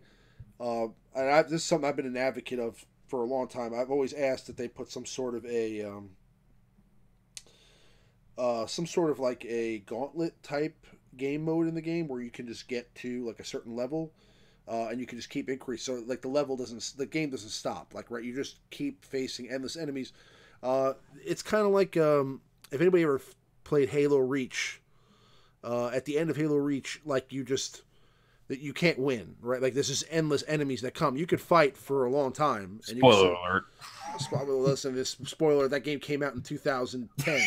this is something I've been an advocate of for a long time. I've always asked that they put some sort of like a gauntlet type game mode in the game where you can just get to like a certain level, and you can just keep increasing. So like the game doesn't stop. Like, right, you just keep facing endless enemies. It's kind of like if anybody ever played Halo Reach. At the end of Halo Reach, like, that you can't win, right? Like, there's just endless enemies that come. You could fight for a long time. And Spoiler alert. Listen, this spoiler, that game came out in 2010.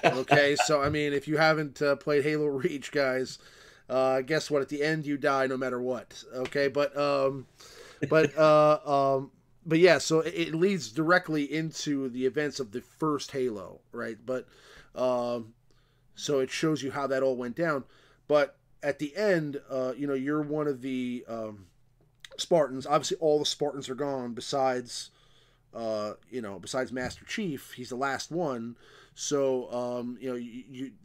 Okay, so I mean, if you haven't played Halo Reach, guys, guess what? At the end, you die no matter what. Okay, but yeah, so it leads directly into the events of the first Halo, right? But so it shows you how that all went down. But at the end, you're one of the Spartans. Obviously, all the Spartans are gone besides Master Chief. He's the last one. So,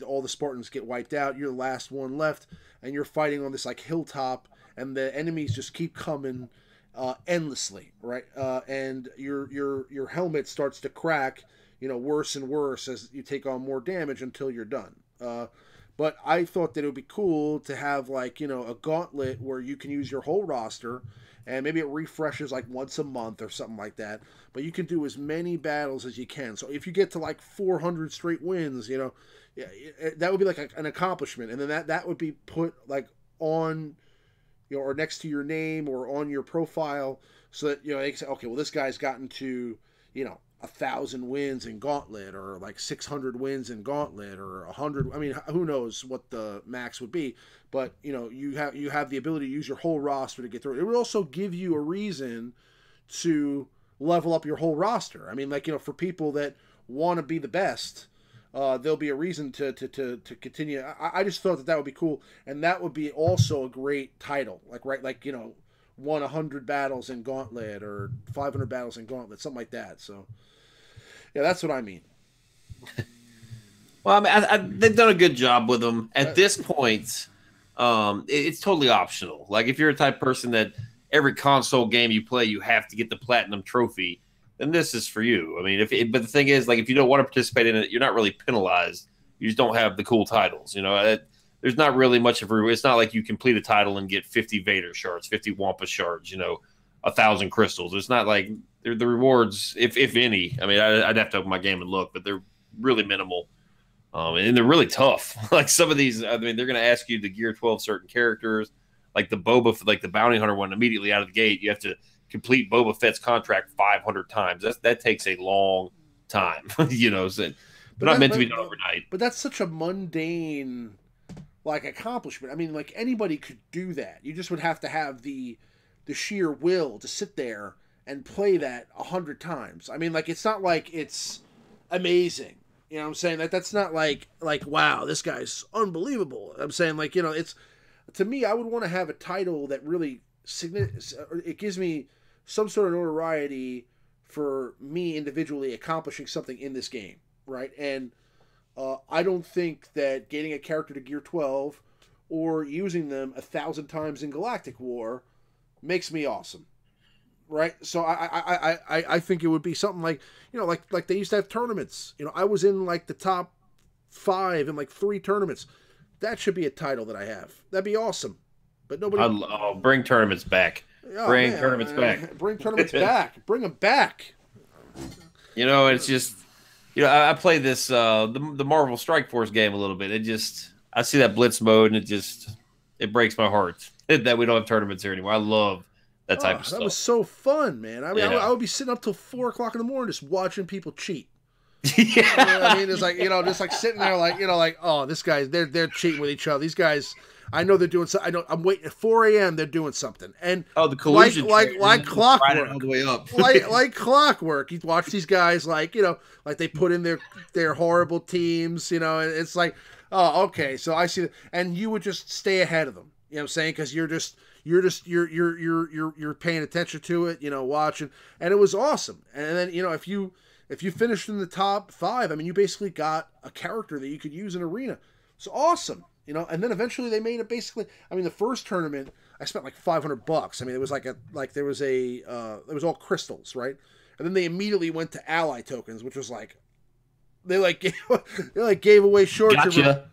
all the Spartans get wiped out. You're the last one left, and you're fighting on this, like, hilltop, and the enemies just keep coming endlessly, right? And your helmet starts to crack, worse and worse as you take on more damage until you're done. But I thought that it would be cool to have, like, a gauntlet where you can use your whole roster, and maybe it refreshes like once a month or something like that. But you can do as many battles as you can. So if you get to like 400 straight wins, that would be like an accomplishment, and then that would be put like on, or next to your name or on your profile, so that they can say, okay, well, this guy's gotten to 1,000 wins in Gauntlet, or like 600 wins in Gauntlet, or 100. I mean, who knows what the max would be, but you have the ability to use your whole roster to get through it. It would also give you a reason to level up your whole roster. I mean, like, for people that want to be the best, there'll be a reason to continue. I just thought that would be cool, and that would be also a great title. Like, right, like, won 100 battles in Gauntlet, or 500 battles in Gauntlet, something like that. So, yeah, that's what I mean. Well, I mean, they've done a good job with them. At this point, it's totally optional. Like, if you're a type of person that every console game you play, you have to get the Platinum Trophy, then this is for you. I mean, but the thing is, like, if you don't want to participate in it, you're not really penalized. You just don't have the cool titles. There's not really much of a. It's not like you complete a title and get 50 Vader shards, 50 Wampa shards, 1,000 crystals. It's not like the rewards, if any. I mean, I'd have to open my game and look, but they're really minimal, and they're really tough. Like, some of these, I mean, they're going to ask you to gear 12 certain characters, like the the bounty hunter one. Immediately out of the gate, you have to complete Boba Fett's contract 500 times. That takes a long time, So they're not meant to be done overnight. But that's such a mundane, like, accomplishment. I mean, like, anybody could do that. You just would have to have the sheer will to sit there and play that 100 times. I mean, like, it's not like it's amazing. You know what I'm saying? That's not like wow, this guy's unbelievable. I'm saying like, you know, it's to me, I would want to have a title that really it gives me some sort of notoriety for me individually accomplishing something in this game, right? And I don't think that getting a character to Gear 12 or using them 1,000 times in Galactic War makes me awesome, right? So I think it would be something like, you know, like they used to have tournaments. You know, I was in like the top 5 in like 3 tournaments. That should be a title that I have. That'd be awesome. But nobody. I'll bring tournaments back. Oh, Bring man, tournaments back. Bring tournaments back. Bring them back. You know, it's just, you know, I play this the Marvel Strike Force game a little bit. It just, I see that blitz mode and it breaks my heart that we don't have tournaments here anymore. I love that type of stuff. That was so fun, man. I mean, I would be sitting up till 4 o'clock in the morning just watching people cheat. Yeah. You know what I mean, it's like, you know, just like sitting there, like, you know, like, oh, this guy's they're cheating with each other. These guys, I know they're doing something. I'm waiting at 4 a.m. They're doing something, and the collusion, like clockwork, all the way up, like clockwork. You watch these guys, like, you know, like they put in their horrible teams, you know, and it's like, oh, okay, so I see that, and you would just stay ahead of them. You know what I'm saying? Because you're paying attention to it, you know, watching, and it was awesome. And then, you know, if you finished in the top 5, I mean, you basically got a character that you could use in arena. It's awesome, you know. And then eventually they made it basically. I mean, the first tournament I spent like $500. I mean, it was it was all crystals, right? And then they immediately went to ally tokens, which was like they gave away short trooper.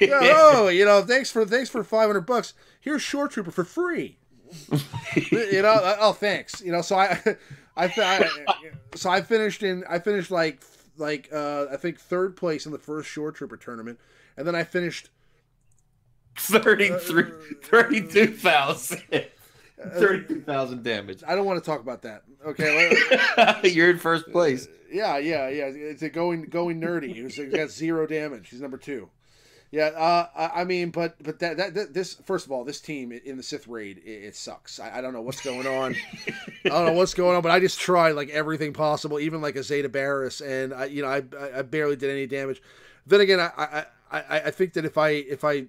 Oh, you know, thanks for $500. Here's short trooper for free. You know, oh, thanks. You know, so I finished like I think 3rd place in the first short trooper tournament, and then I finished 32,000 damage. I don't want to talk about that. Okay, you're in first place. Yeah. It's a going nerdy. He's got 0 damage. He's number 2. Yeah, I mean, but this, first of all, this team in the Sith raid, it sucks. I don't know what's going on. But I just tried like everything possible, even like a Zeta Barris, and I barely did any damage. Then again, I think that if I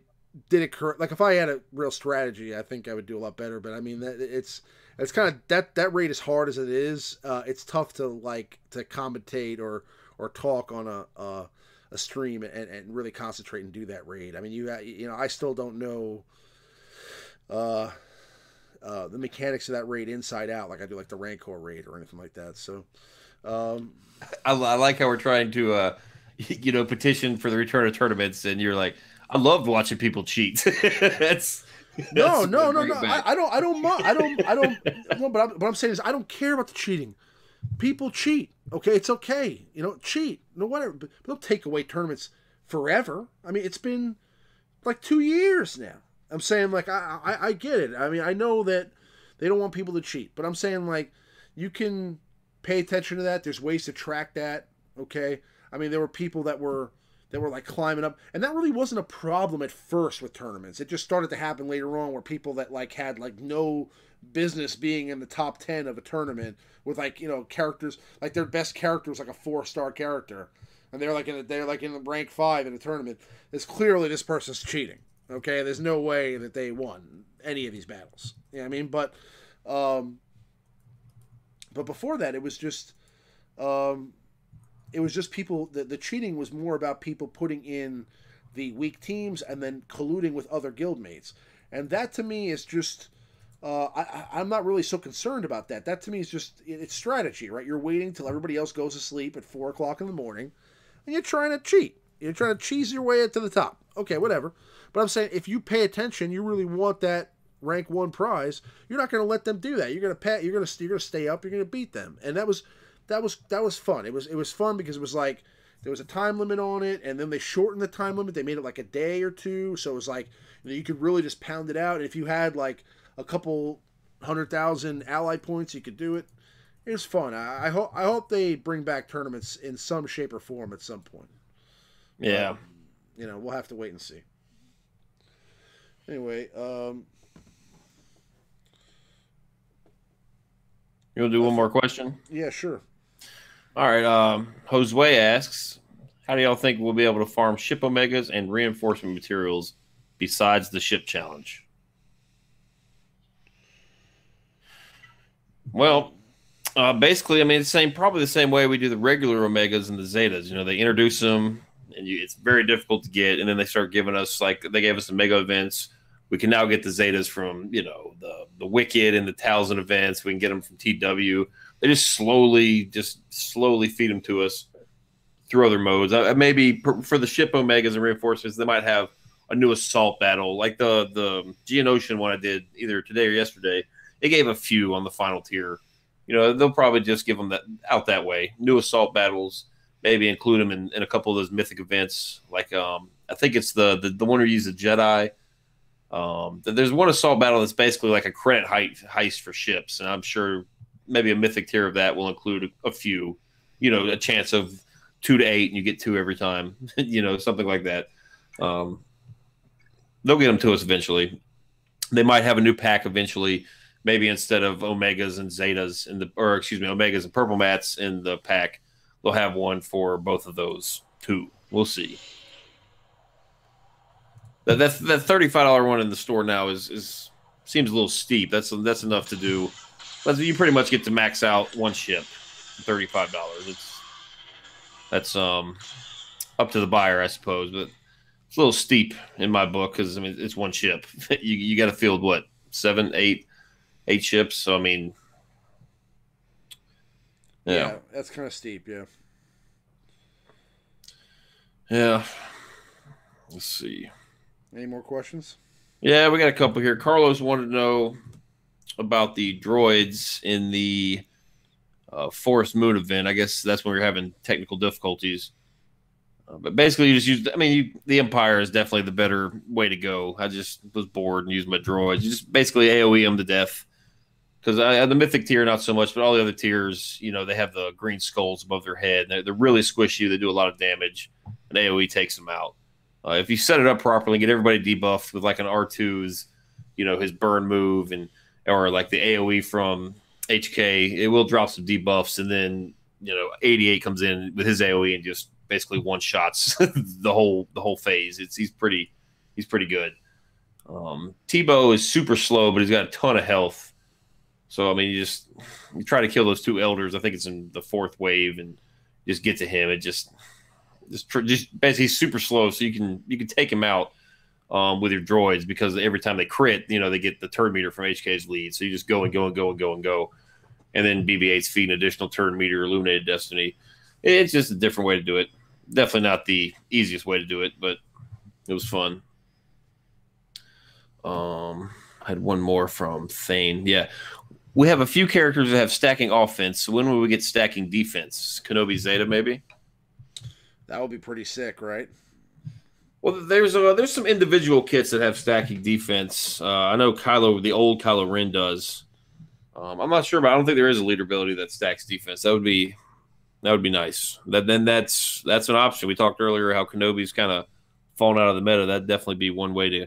did it correct, like if I had a real strategy, I think I would do a lot better. But I mean, it's kind of that raid, as hard as it is, it's tough to commentate or talk on a stream and really concentrate and do that raid. I mean, you know, I still don't know the mechanics of that raid inside out, like I do like the Rancor raid or anything like that. So I like how we're trying to you know, petition for the return of tournaments, and you're like, I love watching people cheat. No. I don't. No, but what I'm saying is, I don't care about the cheating. People cheat. Okay, it's okay. You know, cheat. No, whatever. But don't take away tournaments forever. I mean, it's been like 2 years now. I'm saying, like, I get it. I mean, I know that they don't want people to cheat, but I'm saying, like, you can pay attention to that. There's ways to track that. Okay. I mean, there were people that were like climbing up, and that really wasn't a problem at first with tournaments. It just started to happen later on, where people that like had like no business being in the top 10 of a tournament with, like, you know, characters, like their best character was like a 4-star character, and they're like in the rank 5 in a tournament. It's clearly this person's cheating. Okay, there's no way that they won any of these battles. You know what I mean? But before that, it was just people. The cheating was more about people putting in the weak teams and then colluding with other guildmates, and that to me is just. I'm not really so concerned about that. That to me is just, it's strategy, right? You're waiting till everybody else goes to sleep at 4 o'clock in the morning, and you're trying to cheat. You're trying to cheese your way to the top. Okay, whatever. But I'm saying, if you pay attention, you really want that rank 1 prize. You're not going to let them do that. You're going to stay up. You're going to beat them. And that was fun. It was fun because it was like there was a time limit on it, and then they shortened the time limit. They made it like a day or 2, so it was like, you know, you could really just pound it out. And if you had like a couple 100,000 ally points, you could do it. It was fun. I hope they bring back tournaments in some shape or form at some point. Yeah. You know, we'll have to wait and see. Anyway, you want to do one more question? Yeah, sure. All right. Josue asks, How do y'all think we'll be able to farm ship Omegas and reinforcement materials besides the ship challenge? Well, basically, I mean, probably the same way we do the regular Omegas and the Zetas. You know, they introduce them, and it's very difficult to get, and then they start giving us, like, they gave us the Mega events. We can now get the Zetas from, you know, the Wicked and the Townsend events. We can get them from TW. They just slowly feed them to us through other modes. Maybe for the ship Omegas and reinforcements, they might have a new assault battle, like the Geonosian one I did either today or yesterday. It gave a few on the final tier. You know, they'll probably just give them that way. New assault battles, maybe include them in a couple of those mythic events. Like I think it's the one where you use the Jedi. There's one assault battle that's basically like a credit heist for ships, and I'm sure maybe a mythic tier of that will include a few. You know, a chance of 2 to 8, and you get 2 every time. You know, something like that. They'll get them to us eventually. They might have a new pack eventually. Maybe instead of Omegas and Zetas Omegas and Purple Mats in the pack, they'll have one for both of those too. We'll see. That $35 one in the store now is seems a little steep. That's enough to do. But you pretty much get to max out one ship, $35. That's up to the buyer, I suppose, but it's a little steep in my book because I mean it's one ship. you got to field what 7, 8 ships. So I mean, yeah, that's kind of steep. Yeah. Let's see. Any more questions? Yeah, we got a couple here. Carlos wanted to know about the droids in the Forest Moon event. I guess that's when we were having technical difficulties. But basically, you just use. I mean, the Empire is definitely the better way to go. I just was bored and used my droids. You just basically AOE them to death. Because the Mythic tier, not so much, but all the other tiers, you know, they have the green skulls above their head. They're really squishy. They do a lot of damage, and AOE takes them out. If you set it up properly, get everybody debuffed with like an R2's, you know, his burn move, or like the AOE from HK, it will drop some debuffs, and then, you know, 88 comes in with his AOE and just basically one shots the whole phase. He's pretty good. Tebow is super slow, but he's got a ton of health. So I mean, you try to kill those 2 elders. I think it's in the 4th wave, and just get to him. It just basically he's super slow, so you can take him out with your droids, because every time they crit, you know, they get the turn meter from HK's lead. So you just go and go and go and go and go, and then BB-8's feeding additional turn meter, Illuminated Destiny. It's just a different way to do it. Definitely not the easiest way to do it, but it was fun. I had one more from Thane. Yeah. We have a few characters that have stacking offense. So when will we get stacking defense? Kenobi Zeta, maybe? That would be pretty sick, right? Well, there's some individual kits that have stacking defense. I know the old Kylo Ren does. I'm not sure, but I don't think there is a leader ability that stacks defense. That would be nice. That's an option. We talked earlier how Kenobi's kind of fallen out of the meta. That'd definitely be one way to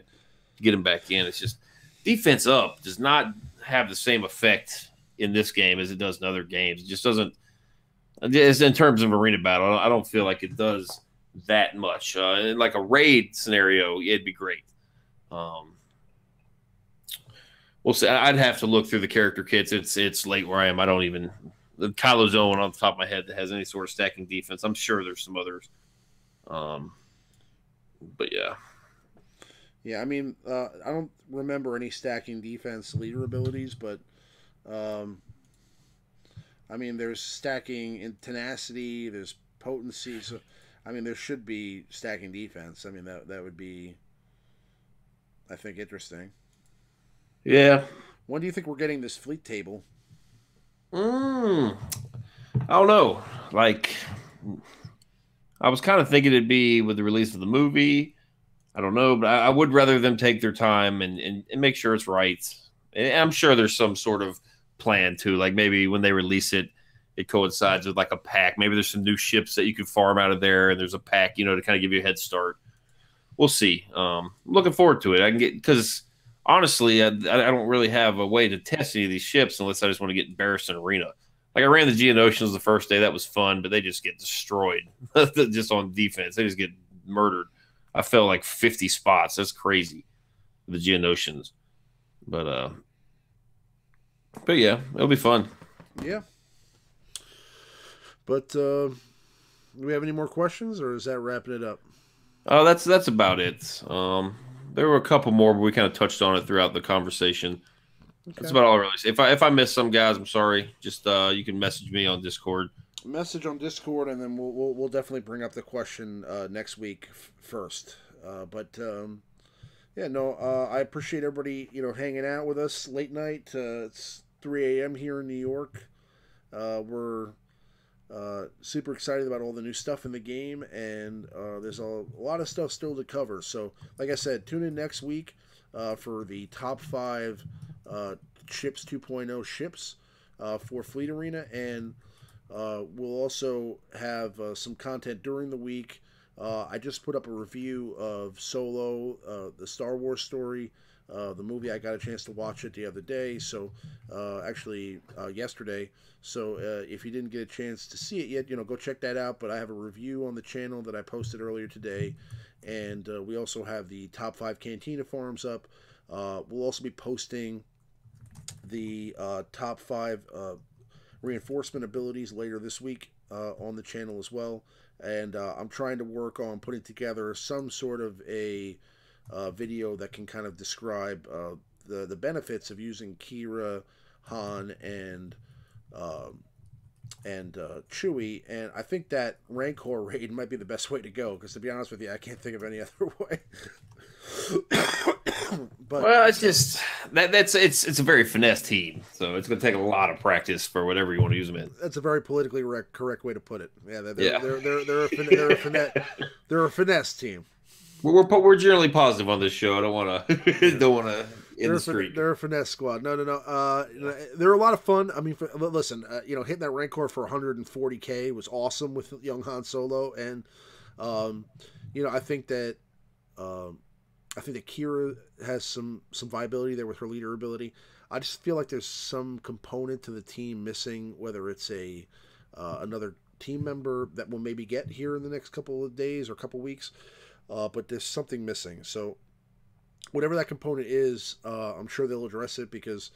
get him back in. It's just defense up does not have the same effect in this game as it does in other games. It just doesn't. It's in terms of arena battle, I don't feel like it does that much. In like a raid scenario, it'd be great. We'll see. I'd have to look through the character kits. It's late where I am. I don't even. The Kylo's the only one on the top of my head that has any sort of stacking defense. I'm sure there's some others. But yeah. Yeah, I mean, I don't remember any stacking defense leader abilities, but I mean, there's stacking in tenacity, there's potency, so I mean, there should be stacking defense. I mean, that would be, I think, interesting. Yeah. When do you think we're getting this fleet table? I don't know. Like, I was kind of thinking it'd be with the release of the movie. I don't know, but I would rather them take their time and make sure it's right. And I'm sure there's some sort of plan too. Like maybe when they release it, it coincides with like a pack. Maybe there's some new ships that you can farm out of there, and there's a pack, you know, to kind of give you a head start. We'll see. I'm looking forward to it. Because honestly, I don't really have a way to test any of these ships unless I just want to get embarrassed in arena. Like I ran the Geonosians the first day. That was fun, but they just get destroyed just on defense. They just get murdered. I fell like 50 spots. That's crazy. The Geonosians. But yeah, it'll be fun. Yeah. But do we have any more questions, or is that wrapping it up? Oh, that's about it. There were a couple more, but we kind of touched on it throughout the conversation. Okay. That's about all I really say. If I miss some guys, I'm sorry. Just you can message me on Discord. Message on Discord, and then we'll definitely bring up the question next week first. Yeah, no, I appreciate everybody hanging out with us late night. It's 3 a.m. here in New York. We're super excited about all the new stuff in the game, and there's a lot of stuff still to cover. So, like I said, tune in next week for the top 5 ships 2.0 ships for Fleet Arena, and we'll also have some content during the week. I just put up a review of Solo, the Star Wars story, the movie. I got a chance to watch it the other day, so actually yesterday. So if you didn't get a chance to see it yet, go check that out. But I have a review on the channel that I posted earlier today, and we also have the top 5 Cantina farms up. We'll also be posting the top 5 reinforcement abilities later this week on the channel as well. And I'm trying to work on putting together some sort of a video that can kind of describe the benefits of using Qi'ra, Han, and Chewie. And I think that Rancor raid might be the best way to go, because to be honest with you, I can't think of any other way. But well, it's just it's a very finesse team, so it's going to take a lot of practice for whatever you want to use them in. That's a very politically correct way to put it. Yeah, they're a finesse team. We're generally positive on this show. I don't want to in the street. They're a finesse squad. No. They're a lot of fun. I mean, listen, hitting that Rancor for 140K was awesome with young Han Solo, and I think that. I think that Qi'ra has some viability there with her leader ability. I just feel like there's some component to the team missing, whether it's another team member that we'll maybe get here in the next couple of days or couple weeks, but there's something missing. So whatever that component is, I'm sure they'll address it, because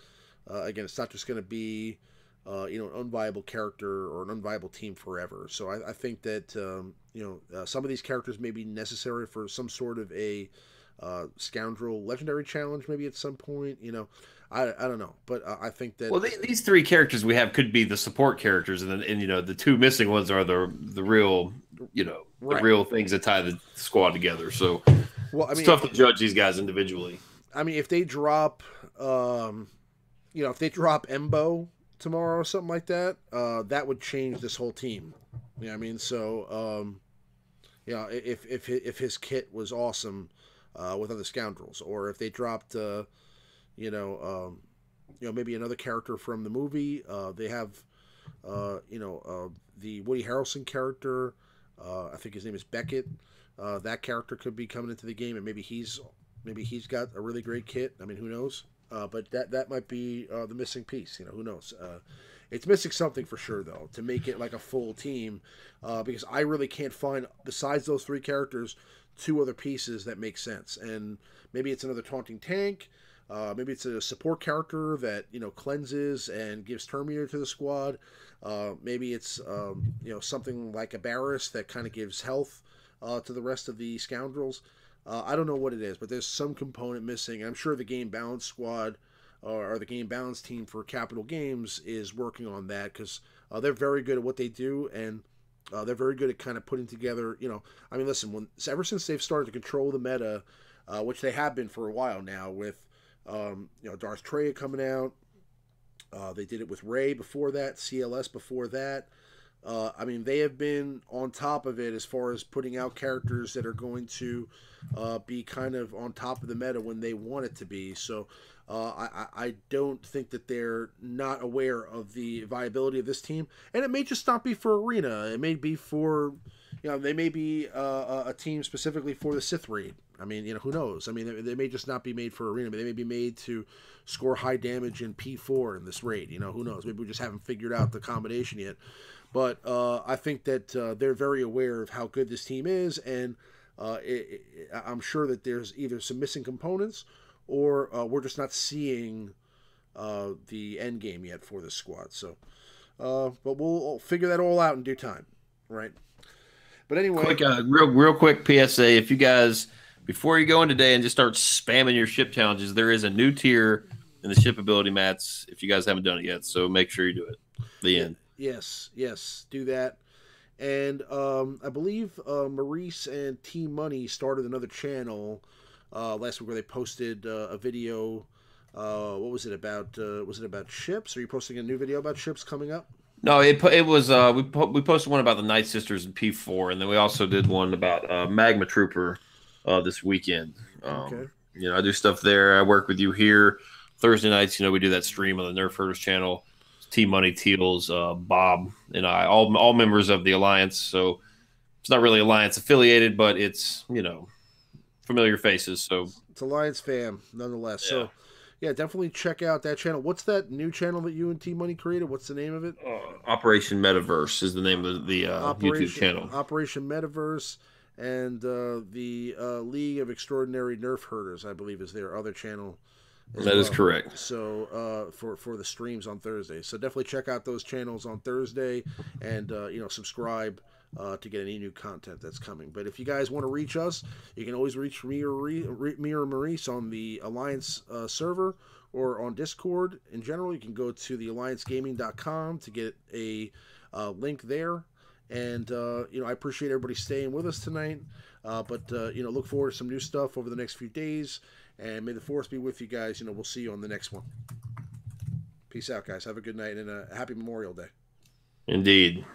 again, it's not just going to be an unviable character or an unviable team forever. So I think that some of these characters may be necessary for some sort of a scoundrel legendary challenge maybe at some point. I don't know, but I think that these 3 characters we have could be the support characters, and the 2 missing ones are the real the real things that tie the squad together. So it's tough to judge these guys individually. I mean, if they drop if they drop Embo tomorrow or something like that, that would change this whole team. You know what I mean? So if his kit was awesome with other scoundrels, or if they dropped maybe another character from the movie. They have the Woody Harrelson character, I think his name is Beckett. That character could be coming into the game, and maybe he's got a really great kit. I mean, who knows? But that might be the missing piece. Who knows? It's missing something for sure, though, to make it like a full team, because I really can't find, besides those 3 characters, 2 other pieces that make sense. And maybe it's another taunting tank. Maybe it's a support character that cleanses and gives Terminator to the squad. Maybe it's something like a Barris that kind of gives health to the rest of the scoundrels. I don't know what it is, but there's some component missing. I'm sure the Game Balance squad or the Game Balance team for Capital Games is working on that, because they're very good at what they do, and they're very good at kind of putting together. I mean, listen, ever since they've started to control the meta, which they have been for a while now, with Darth Treya coming out. They did it with Rey before that, CLS before that. I mean, they have been on top of it as far as putting out characters that are going to be kind of on top of the meta when they want it to be. So I don't think that they're not aware of the viability of this team. And it may just not be for Arena. It may be for, they may be a team specifically for the Sith Raid. I mean, who knows? I mean, they may just not be made for arena, but they may be made to score high damage in P4 in this raid. Who knows? Maybe we just haven't figured out the combination yet. But I think that they're very aware of how good this team is, and I'm sure that there's either some missing components or we're just not seeing the end game yet for this squad. So, but we'll figure that all out in due time, right? But anyway, quick, real quick PSA: if you guys, before you go in today and just start spamming your ship challenges, there is a new tier in the ship ability mats. If you guys haven't done it yet, so make sure you do it. The end. Yes, do that. And I believe Maurice and Team Money started another channel last week where they posted a video. What was it about? Was it about ships? Are you posting a new video about ships coming up? No, it was we posted one about the Night Sisters in P4, and then we also did one about Magma Trooper this weekend. Okay. I do stuff there. I work with you here Thursday nights. We do that stream on the Nerf Herders channel. T Money, Teals, Bob, and I, all members of the Alliance. So it's not really Alliance affiliated, but it's familiar faces. So it's Alliance fam nonetheless. Yeah. So yeah, definitely check out that channel. What's that new channel that you and T Money created? What's the name of it? Operation Metaverse is the name of the YouTube channel. Operation Metaverse, and the League of Extraordinary Nerf Herders, I believe, is their other channel. That is correct. So for the streams on Thursday, so definitely check out those channels on Thursday, and subscribe to get any new content that's coming. But if you guys want to reach us, you can always reach me or Maurice on the Alliance server or on Discord. In general, you can go to the alliancegaming.com to get a link there. And I appreciate everybody staying with us tonight. But look forward to some new stuff over the next few days. And may the force be with you guys. We'll see you on the next one. Peace out, guys. Have a good night and a happy Memorial Day. Indeed.